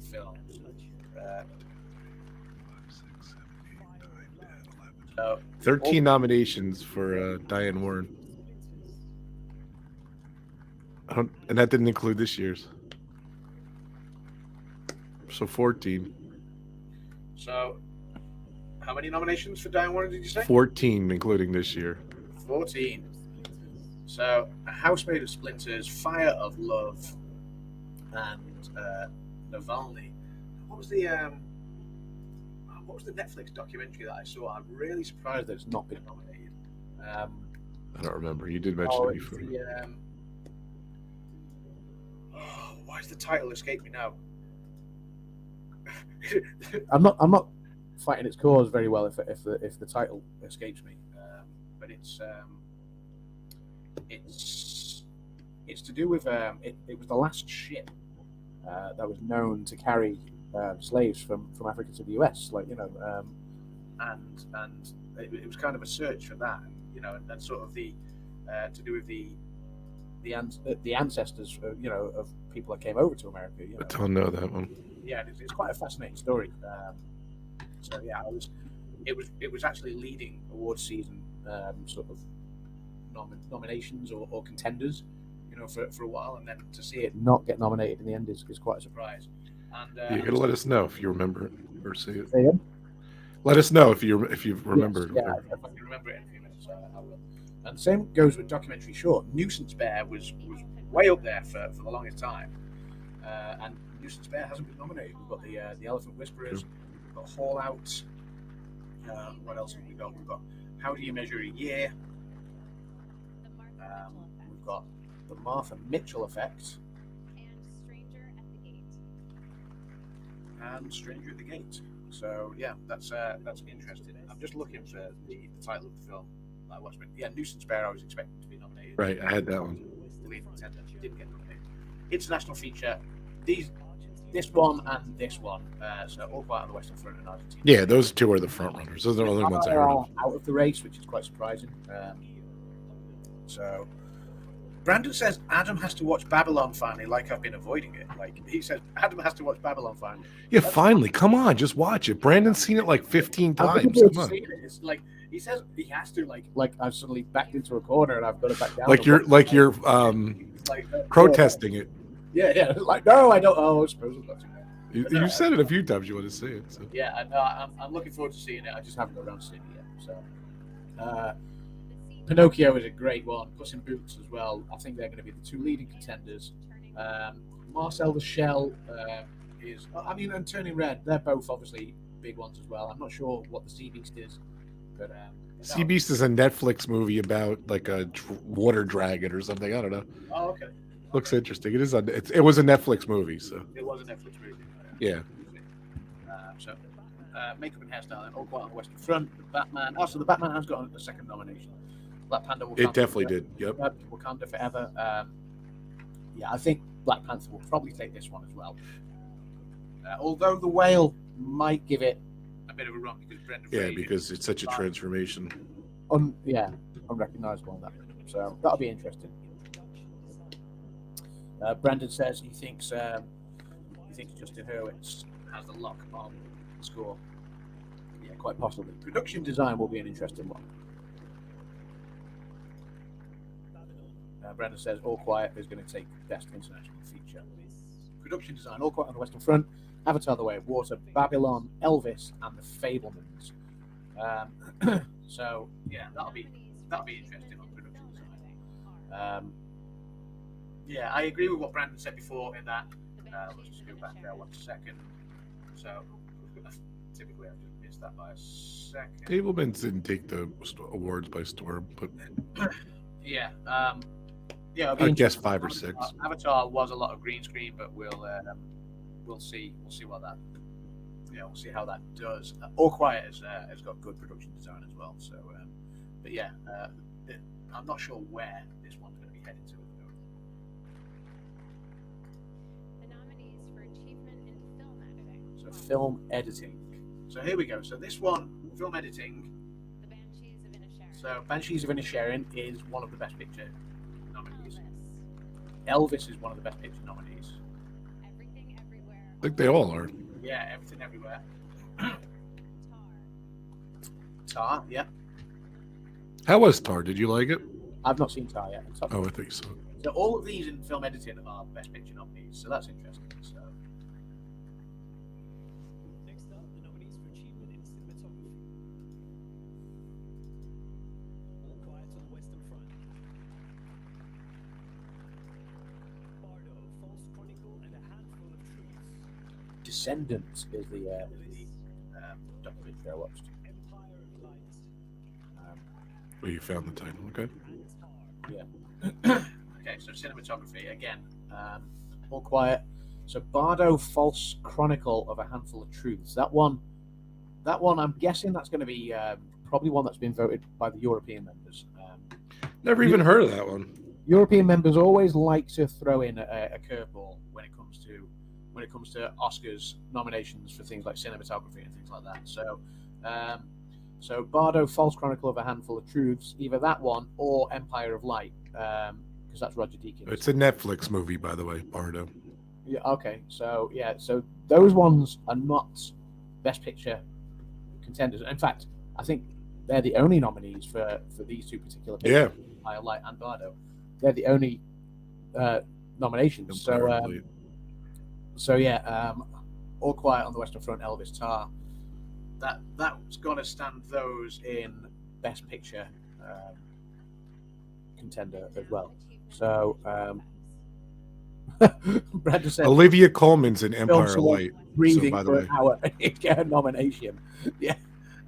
films. 13 nominations for Diane Warren. And that didn't include this year's. So 14. So how many nominations for Diane Warren did you say? 14, including this year. 14. So, A House Made of Splinters, Fire of Love, and Navalny. What was the Netflix documentary that I saw? I'm really surprised that it's not been nominated. I don't remember. You did mention it before. Why does the title escape me now? I'm not fighting its cause very well if the title escapes me, but it's to do with it was the last ship that was known to carry slaves from Africa to the US, and it was kind of a search for that, and sort of the to do with the ancestors, of people that came over to America. I don't know that one. Yeah, it's quite a fascinating story. So yeah, it was actually leading awards season sort of nominations or contenders, for a while, and then to see it not get nominated in the end is quite a surprise. And You're gonna let us know if you remember it or see it. Say again? Let us know if you remember it. Yeah, if I can remember it in a few minutes, I will. And the same goes with documentary short. Nuisance Bear was way up there for the longest time, and Nuisance Bear hasn't been nominated. We've got the Elephant Whisperers, we've got Haul Out. What else have we got? We've got How Do You Measure a Year? We've got The Martha Mitchell Effect. And Stranger at the Gate. So yeah, that's interesting. I'm just looking for the title of the film that I watched. Yeah, Nuisance Bear I was expecting to be nominated. Right, I had that one. The lead contender didn't get nominated. International feature. This one and this one. So All Quiet on the Western Front and Argentina. Yeah, those two are the front runners. Those are the only ones I heard of. Out of the race, which is quite surprising. So Brandon says Adam has to watch Babylon finally, like I've been avoiding it. Like he says, Adam has to watch Babylon finally. Yeah, finally. Come on, just watch it. Brandon's seen it like 15 times. Come on. It's like he says he has to like I've suddenly backed into a corner and I've got to back down. You're protesting it. Yeah. Like no, I don't. Oh, I suppose I've got to. You said it a few times. You want to see it. So. Yeah, I'm looking forward to seeing it. I just haven't got around to seeing it yet. So. Pinocchio is a great one. Puss in Boots as well. I think they're going to be the two leading contenders. Marcel the Shell is, and Turning Red. They're both obviously big ones as well. I'm not sure what the Sea Beast is, but Sea Beast is a Netflix movie about like a water dragon or something. I don't know. Oh, okay. Looks interesting. It is. It was a Netflix movie, so. It was a Netflix movie. Yeah. Makeup and hairstyle, and All Quiet on the Western Front. The Batman. Also, the Batman has got a second nomination. Black Panther. Wakanda It definitely did. Yep. Wakanda Forever. I think Black Panther will probably take this one as well. Although The Whale might give it a bit of a run because Brendan Fraser. Yeah, because it's such a transformation. Unrecognizable on that. So that'll be interesting. Brandon says he thinks Justin Hurwitz has the lock on the score. Yeah, quite possibly. Production design will be an interesting one. Brandon says All Quiet is going to take Best International Feature. Production design, All Quiet on the Western Front, Avatar: The Way of Water, Babylon, Elvis, and The Fabelmans. So yeah, that'll be interesting on production design. Yeah, I agree with what Brandon said before in that. Let's just go back there 1 second. So typically I've just missed that by a second. Fabelmans didn't take the awards by storm, but yeah. I guess 5 or 6. Avatar was a lot of green screen, but we'll see what that. Yeah, we'll see how that does. All Quiet has got good production design as well. So, but yeah, I'm not sure where this one's going to be headed to. The nominees for achievement in film editing. So film editing. So here we go. So this one, film editing. The Banshees of Inisherin. So Banshees of Inisherin is one of the Best Picture nominees. Elvis is one of the Best Picture nominees. Everything Everywhere. I think they all are. Yeah, Everything Everywhere. Tar. Tar, yeah. How was Tar? Did you like it? I've not seen Tar yet. Oh, I think so. So all of these in film editing are Best Picture nominees. So that's interesting. So. Next up, the nominees for achievement in cinematography. All Quiet on the Western Descendants is the documentary I watched. Well, you found the title, okay? Yeah. Okay, so cinematography again. All Quiet. So Bardo, False Chronicle of a Handful of Truths. That one, I'm guessing that's going to be probably one that's been voted by the European members. Never even heard of that one. European members always like to throw in a curveball when it comes to Oscars nominations for things like cinematography and things like that. So Bardo, False Chronicle of a Handful of Truths, either that one or Empire of Light, because that's Roger Deakins. It's a Netflix movie, by the way, Bardo. Yeah. Okay. So those ones are not Best Picture contenders. In fact, I think they're the only nominees for these two particular pictures, Empire of Light and Bardo. They're the only nominations. All Quiet on the Western Front, Elvis Tar. That's going to stand those in Best Picture contender as well. So Brandon said Olivia Colman's in Empire of Light. Breathing by the for way. an hour and get a nomination. Yeah,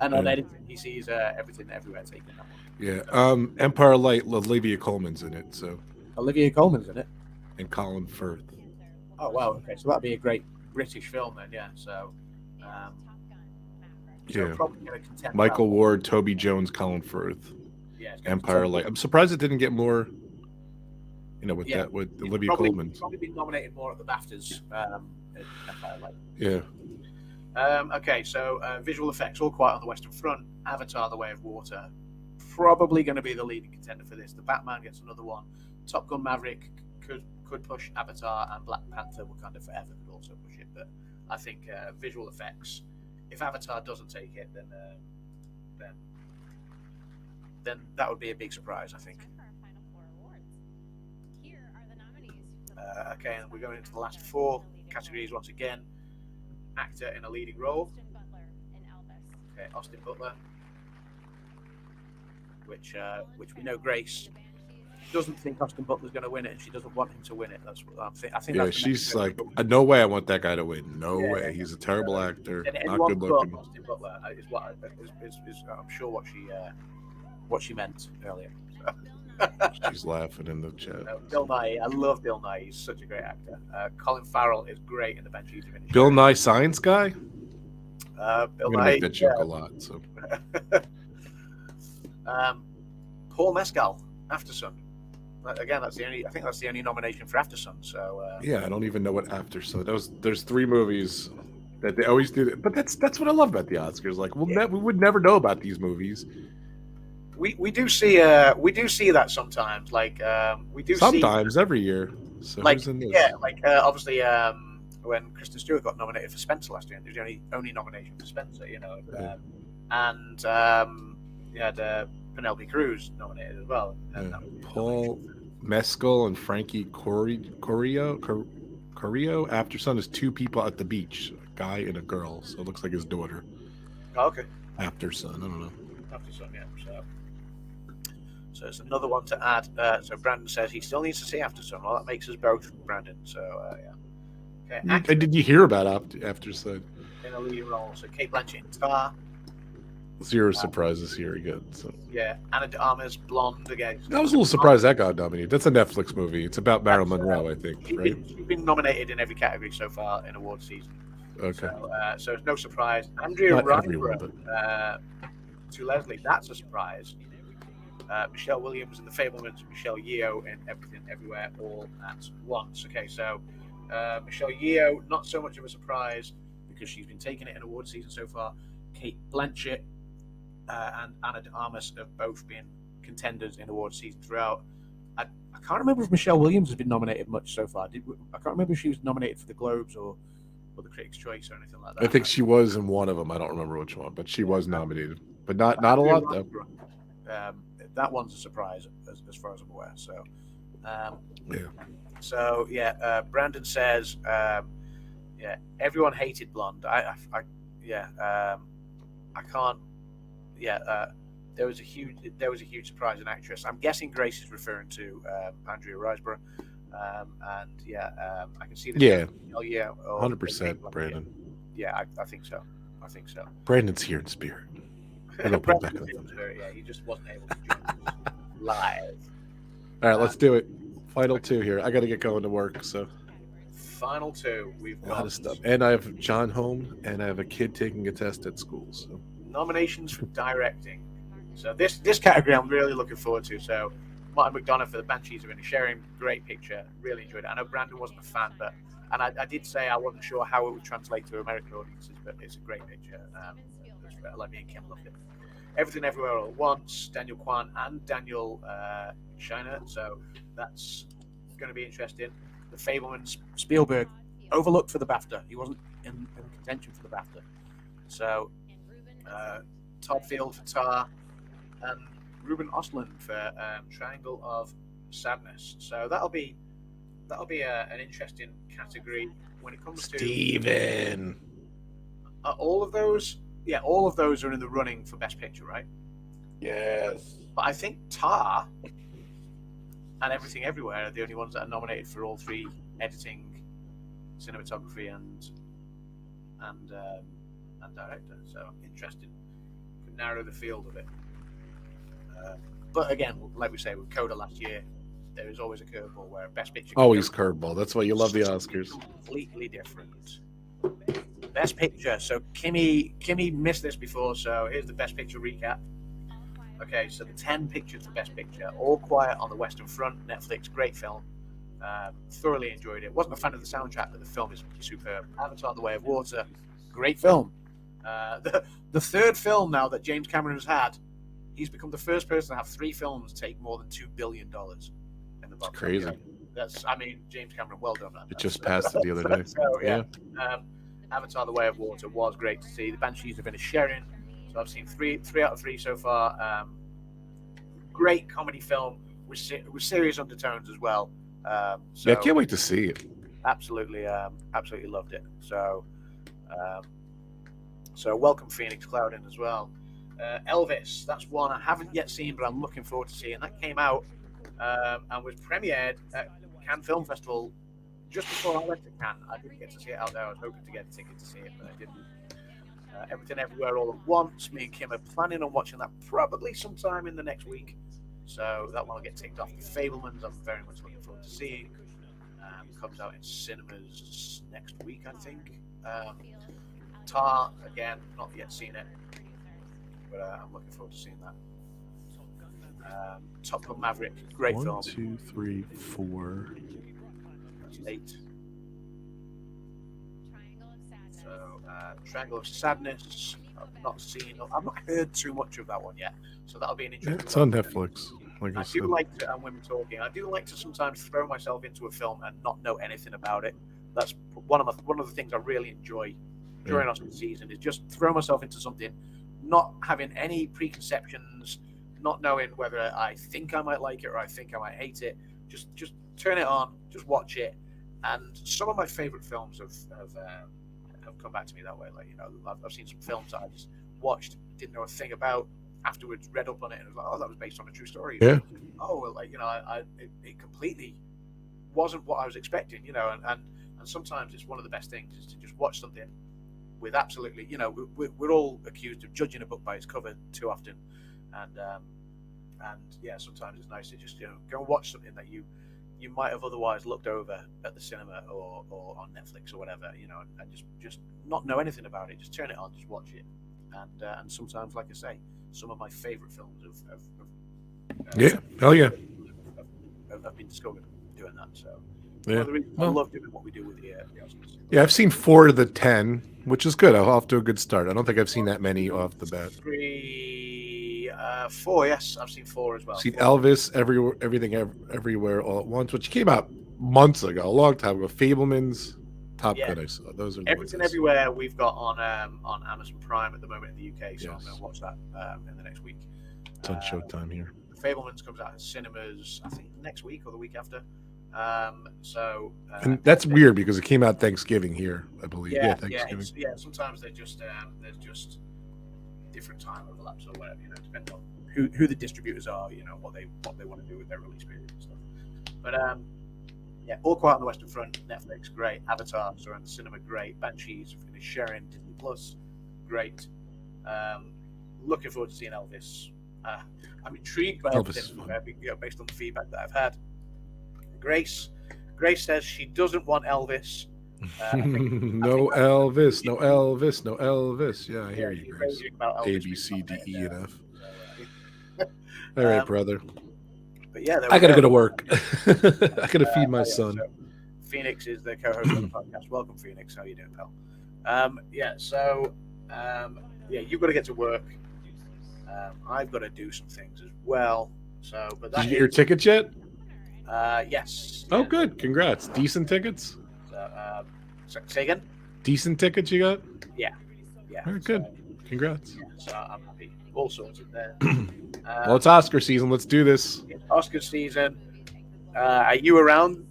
and on editing he sees Everything Everywhere taking that one. Yeah, Empire of Light. Olivia Colman's in it. So Olivia Colman's in it. And Colin Firth. Oh wow. Okay, so that'd be a great British film then, yeah. So Yeah. probably gonna contend Michael that. Ward, Toby Jones, Colin Firth. Yeah, it's gonna Empire of Light. I'm surprised it didn't get more. With Yeah. that, with He's Olivia probably, Colman. he's probably been nominated more at the BAFTAs. At Empire Light. Yeah. Okay, so visual effects, All Quiet on the Western Front, Avatar: The Way of Water, probably going to be the leading contender for this. The Batman gets another one. Top Gun: Maverick could push Avatar, and Black Panther Wakanda Forever could also push it. But I think visual effects, if Avatar doesn't take it, then that would be a big surprise, I think. Okay, and we're going into the last four categories once again. Actor in a leading role. Okay, Austin Butler, which we know Grace doesn't think Austin Butler's going to win it, and she doesn't want him to win it. That's what I think. Yeah, that's she's like, no way I want that guy to win. No way. He's a terrible actor. And Not anyone good but looking. Austin Butler is I'm sure what she meant earlier. She's laughing in the chat. Bill Nye, I love Bill Nye. He's such a great actor. Colin Farrell is great in the Benji Diminish. Bill Nye Science Guy? Bill I'm gonna Nye. make that joke a lot. So Paul Mescal, After Sun. Again, that's the only nomination for After Sun. So yeah, I don't even know what After. So there's three movies that they always do. But that's what I love about the Oscars. Like, we would never know about these movies. We do see that sometimes. Like we do sometimes every year. So like who's in this? yeah, like obviously when Kristen Stewart got nominated for Spencer last year, and it was the only nomination for Spencer, and you had Penelope Cruz nominated as well. And that was Paul Mescal and Frankie Corio. After Sun is two people at the beach, a guy and a girl. So it looks like his daughter. Oh, okay. After Sun, I don't know. After Sun, yeah. So it's another one to add. So Brandon says he still needs to see After Sun. Well, that makes us both, Brandon. So yeah. Okay. And did you hear about After Sun? In a leading role, so Kate Blanchett in Tar. Zero surprises here again. So. Yeah, Ana de Armas, Blonde again. I was a little surprised that got nominated. That's a Netflix movie. It's about Marilyn Monroe, I think, right? She's been nominated in every category so far in award season. Okay. So it's no surprise. Andrea Not Riseborough everyone, to Leslie, that's a surprise. Michelle Williams in The Fablemans, Michelle Yeoh in Everything Everywhere All at Once. Okay, so Michelle Yeoh, not so much of a surprise because she's been taking it in award season so far. Kate Blanchett and Ana de Armas have both been contenders in award season throughout. I can't remember if Michelle Williams has been nominated much so far. I can't remember if she was nominated for the Globes or the Critics' Choice or anything like that. I think she was in one of them. I don't remember which one, but she was nominated. But not a lot, though. That one's a surprise as far as I'm aware. So, yeah. So Brandon says, everyone hated Blonde. I can't. There was a huge surprise in actress. I'm guessing Grace is referring to Andrea Riseborough. And I can see the Yeah. Oh yeah, 100%, Brandon. Yeah, I think so. I think so. Brandon's here in spirit. We're gonna put it back in the thumbnail. Yeah, he just wasn't able to join us live. All right, let's do it. Final two here. I got to get going to work, so Final two. We've a lot got of stuff. And I have John home, and I have a kid taking a test at school. So nominations for directing. So this category I'm really looking forward to. So Martin McDonough for the Banshees of Inisherin, great picture. Really enjoyed it. I know Brandon wasn't a fan, but I did say I wasn't sure how it would translate to American audiences, but it's a great picture. Like me and Kim loved it. Everything Everywhere All at Once, Daniel Kwan and Daniel Shiner. So that's going to be interesting. The Fabelmans, Spielberg, overlooked for the BAFTA. He wasn't in contention for the BAFTA. So Todd Field for Tar and Ruben Östlund for Triangle of Sadness. So that'll be an interesting category when it comes to Steven. all of those. Yeah, all of those are in the running for Best Picture, right? Yes. But I think Tar and Everything Everywhere are the only ones that are nominated for all three: editing, cinematography, and director. So interesting. Could narrow the field a bit. But again, like we say with Coda last year, there is always a curveball where Best Picture. Always curveball. That's why you love the Oscars. Completely different. Best Picture. So Kimmy missed this before, so here's the Best Picture recap. Okay, so the 10 pictures for Best Picture: All Quiet on the Western Front, Netflix, great film. Thoroughly enjoyed it. Wasn't a fan of the soundtrack, but the film is superb. Avatar: The Way of Water, great film. The third film now that James Cameron has had, he's become the first person to have 3 films take more than $2 billion in the box. Crazy. That's, James Cameron, well done, man. It just passed it the other day. So, yeah. Avatar: The Way of Water was great to see. The Banshees of Inisherin. So I've seen 3 out of 3 so far. Great comedy film with serious undertones as well. I can't wait to see it. Absolutely loved it. So welcome Phoenix Cloud in as well. Elvis, that's one I haven't yet seen, but I'm looking forward to seeing. That came out and was premiered at Cannes Film Festival just before I went to Cannes. I didn't get to see it out there. I was hoping to get a ticket to see it, but I didn't. Everything Everywhere All at Once. Me and Kim are planning on watching that probably sometime in the next week. So that one will get ticked off. The Fabelmans, I'm very much looking forward to seeing. Comes out in cinemas next week, I think. Tar, again, not yet seen it, but I'm looking forward to seeing that. Top Gun Maverick, great film. 1, 2, 3, 4. That's 8. So, Triangle of Sadness, I've not seen. I've not heard too much of that one yet. So that'll be an interesting. It's on Netflix. Like I do like to, and Women Talking. I do like to sometimes throw myself into a film and not know anything about it. That's one of the things I really enjoy during Oscar season, is just throw myself into something, not having any preconceptions, not knowing whether I think I might like it or I think I might hate it. Just turn it on, just watch it. And some of my favorite films have come back to me that way. Like, I've seen some films that I just watched, didn't know a thing about. Afterwards, read up on it and was like, "Oh, that was based on a true story." Yeah. Oh, well, it completely wasn't what I was expecting. And sometimes it's one of the best things is to just watch something with absolutely, we're all accused of judging a book by its cover too often, and yeah, sometimes it's nice to just go and watch something that you might have otherwise looked over at the cinema or on Netflix or whatever, and just not know anything about it. Just turn it on, just watch it, and sometimes, like I say, some of my favorite films have been discovered doing that. So yeah, I love doing what we do with the Oscars. Yeah, I've seen 4 of the 10, which is good. I'm off to a good start. I don't think I've seen that many off the bat. 4, yes, I've seen 4 as well. I've seen Elvis, Everything Everywhere All at Once, which came out months ago, a long time ago. Fabelmans, Top Gun, I saw. Those are Everything Everywhere we've got on Amazon Prime at the moment in the UK, so I'm going to watch that in the next week. It's on Showtime here. Fabelmans comes out in cinemas, I think next week or the week after. And that's weird because it came out Thanksgiving here, I believe. Yeah, Thanksgiving. Sometimes there's just different time overlaps or whatever. Depending on who the distributors are, what they want to do with their release period and stuff. But Yeah, All Quiet on the Western Front, Netflix, great. Avatar, around the cinema, great. Banshees, finished sharing, Disney Plus, great. Looking forward to seeing Elvis. I'm intrigued by Elvis is Elvis, based on the feedback that I've had. Grace says she doesn't want Elvis. No Elvis, no Elvis, no Elvis. Yeah, I hear you, Grace. A, B, C, D, E, and F. All right, brother. But yeah, I gotta go to work. I gotta feed my son. So Phoenix is the co-host of the podcast. Welcome, Phoenix. How you doing, pal? You've got to get to work. I've got to do some things as well. So, but Did you get your tickets yet? Yes. Oh, good. Congrats. Decent tickets. Say again. Decent tickets you got? Yeah. All right, good. Congrats. Yeah, so I'm happy. All sorted there. Well, it's Oscar season. Let's do this. Oscar season. Are you around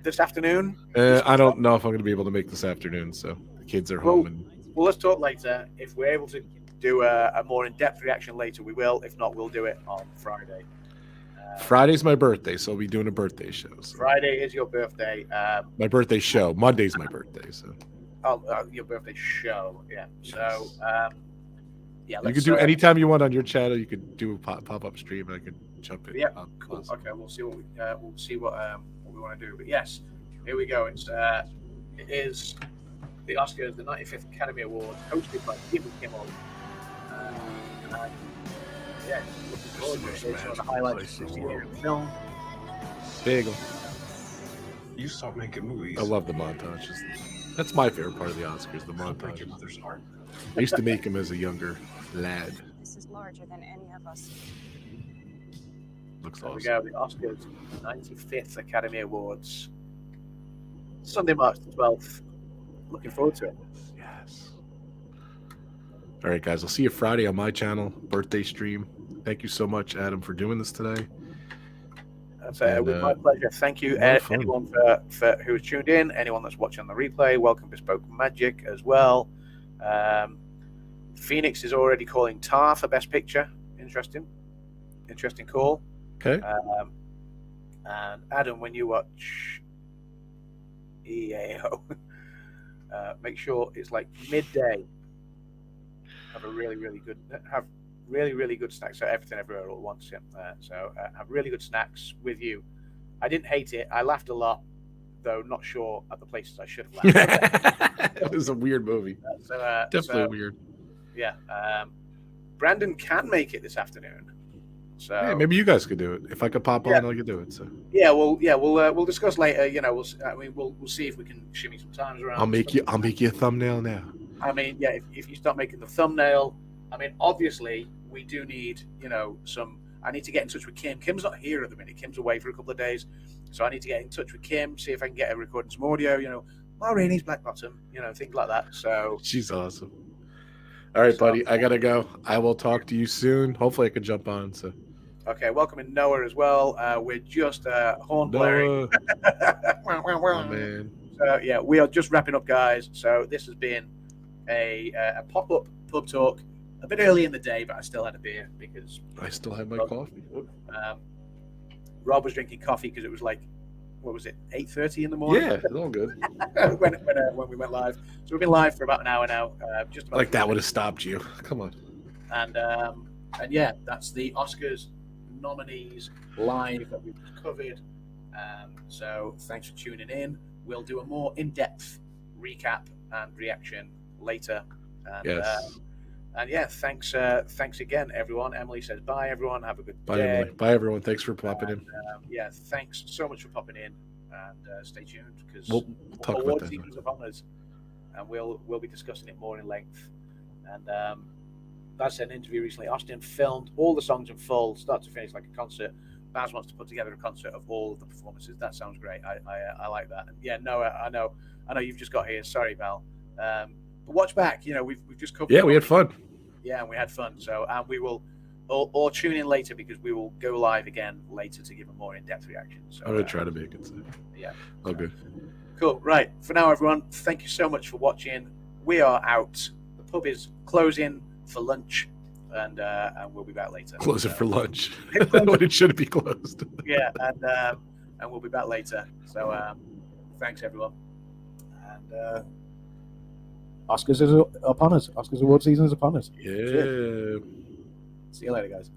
this afternoon? I don't know if I'm going to be able to make this afternoon, so the kids are home. Well, let's talk later. If we're able to do a more in-depth reaction later, we will. If not, we'll do it on Friday. Friday's my birthday, so I'll be doing a birthday show. So. Friday is your birthday. My birthday show. Monday's my birthday, so. Your birthday show, yeah. So, you could do anytime you want on your channel. You could do a pop-up stream, and I could jump in. Yeah, cool. Okay, we'll see what we want to do. But yes, here we go. It is the Oscars, the 95th Academy Awards, hosted by Jimmy Kimmel. Yeah, looking forward to it. It's one of the highlights of this year in film. Bagel. You stop making movies. I love the montages. That's my favorite part of the Oscars, the montage. I used to make them as a younger lad. This is larger than any of us. Looks There awesome. we go, the Oscars, 95th Academy Awards. Sunday, March the 12th. Looking forward to it. Yes. All right, guys. I'll see you Friday on my channel, birthday stream. Thank you so much, Adam, for doing this today. That's with my pleasure. Thank you, anyone for who has tuned in, anyone that's watching on the replay. Welcome, Bespoke Magic, as well. Phoenix is already calling Tar for Best Picture. Interesting call. Okay. And Adam, when you watch EAO, make sure it's like midday. Have really good snacks. So everything everywhere all at once. Yeah. Have really good snacks with you. I didn't hate it. I laughed a lot, though not sure at the places I should have laughed. It was a weird movie. Definitely weird. Yeah. Brandon can make it this afternoon. So hey, maybe you guys could do it. If I could pop on, I could do it. So we'll discuss later. You know, we'll see if we can shimmy some times around. I'll make you a thumbnail now. I mean, yeah, if you start making the thumbnail, I mean, obviously we do need, I need to get in touch with Kim. Kim's not here at the minute. Kim's away for a couple of days. So I need to get in touch with Kim, see if I can get her recording some audio, Ma Rainey's Black Bottom, things like that. So she's awesome. All right, buddy, I gotta go. I will talk to you soon. Hopefully I can jump on. So okay, welcome in Noah as well. We're just horn blaring. Oh, man. So we are just wrapping up, guys. So this has been a pop-up pub talk. A bit early in the day, but I still had a beer because I still had my coffee. Rob was drinking coffee because it was like, what was it, 8:30 in the morning? Yeah, it's all good. when we went live. So we've been live for about an hour now. Just about like that would have stopped you. Come on. And yeah, that's the Oscars nominees live that we've covered. So thanks for tuning in. We'll do a more in-depth recap and reaction later. And, yes. And yeah, thanks again, everyone. Emily says bye, everyone. Have a good Bye, day. Emily. Bye, everyone. Thanks for popping in. Yeah, thanks so much for popping in, and stay tuned because we'll talk about award that. seasons of honors, and we'll be discussing it more in length. And that's an interview recently. Austin filmed all the songs in full, start to finish, like a concert. Baz wants to put together a concert of all of the performances. That sounds great. I like that. And yeah, Noah, I know you've just got here. Sorry, Val. But watch back. We've just covered. Yeah, we had fun. Yeah, and we had fun. So, and we will all tune in later because we will go live again later to give a more in-depth reaction. So I'm gonna try to make it. So. Yeah. Oh, good. Cool. Right. For now, everyone, thank you so much for watching. We are out. The pub is closing for lunch, and we'll be back later. Close it for lunch when it should be closed. Yeah, and we'll be back later. So thanks everyone, and Oscars is upon us. Oscars award season is upon us. Yeah. See you later, guys.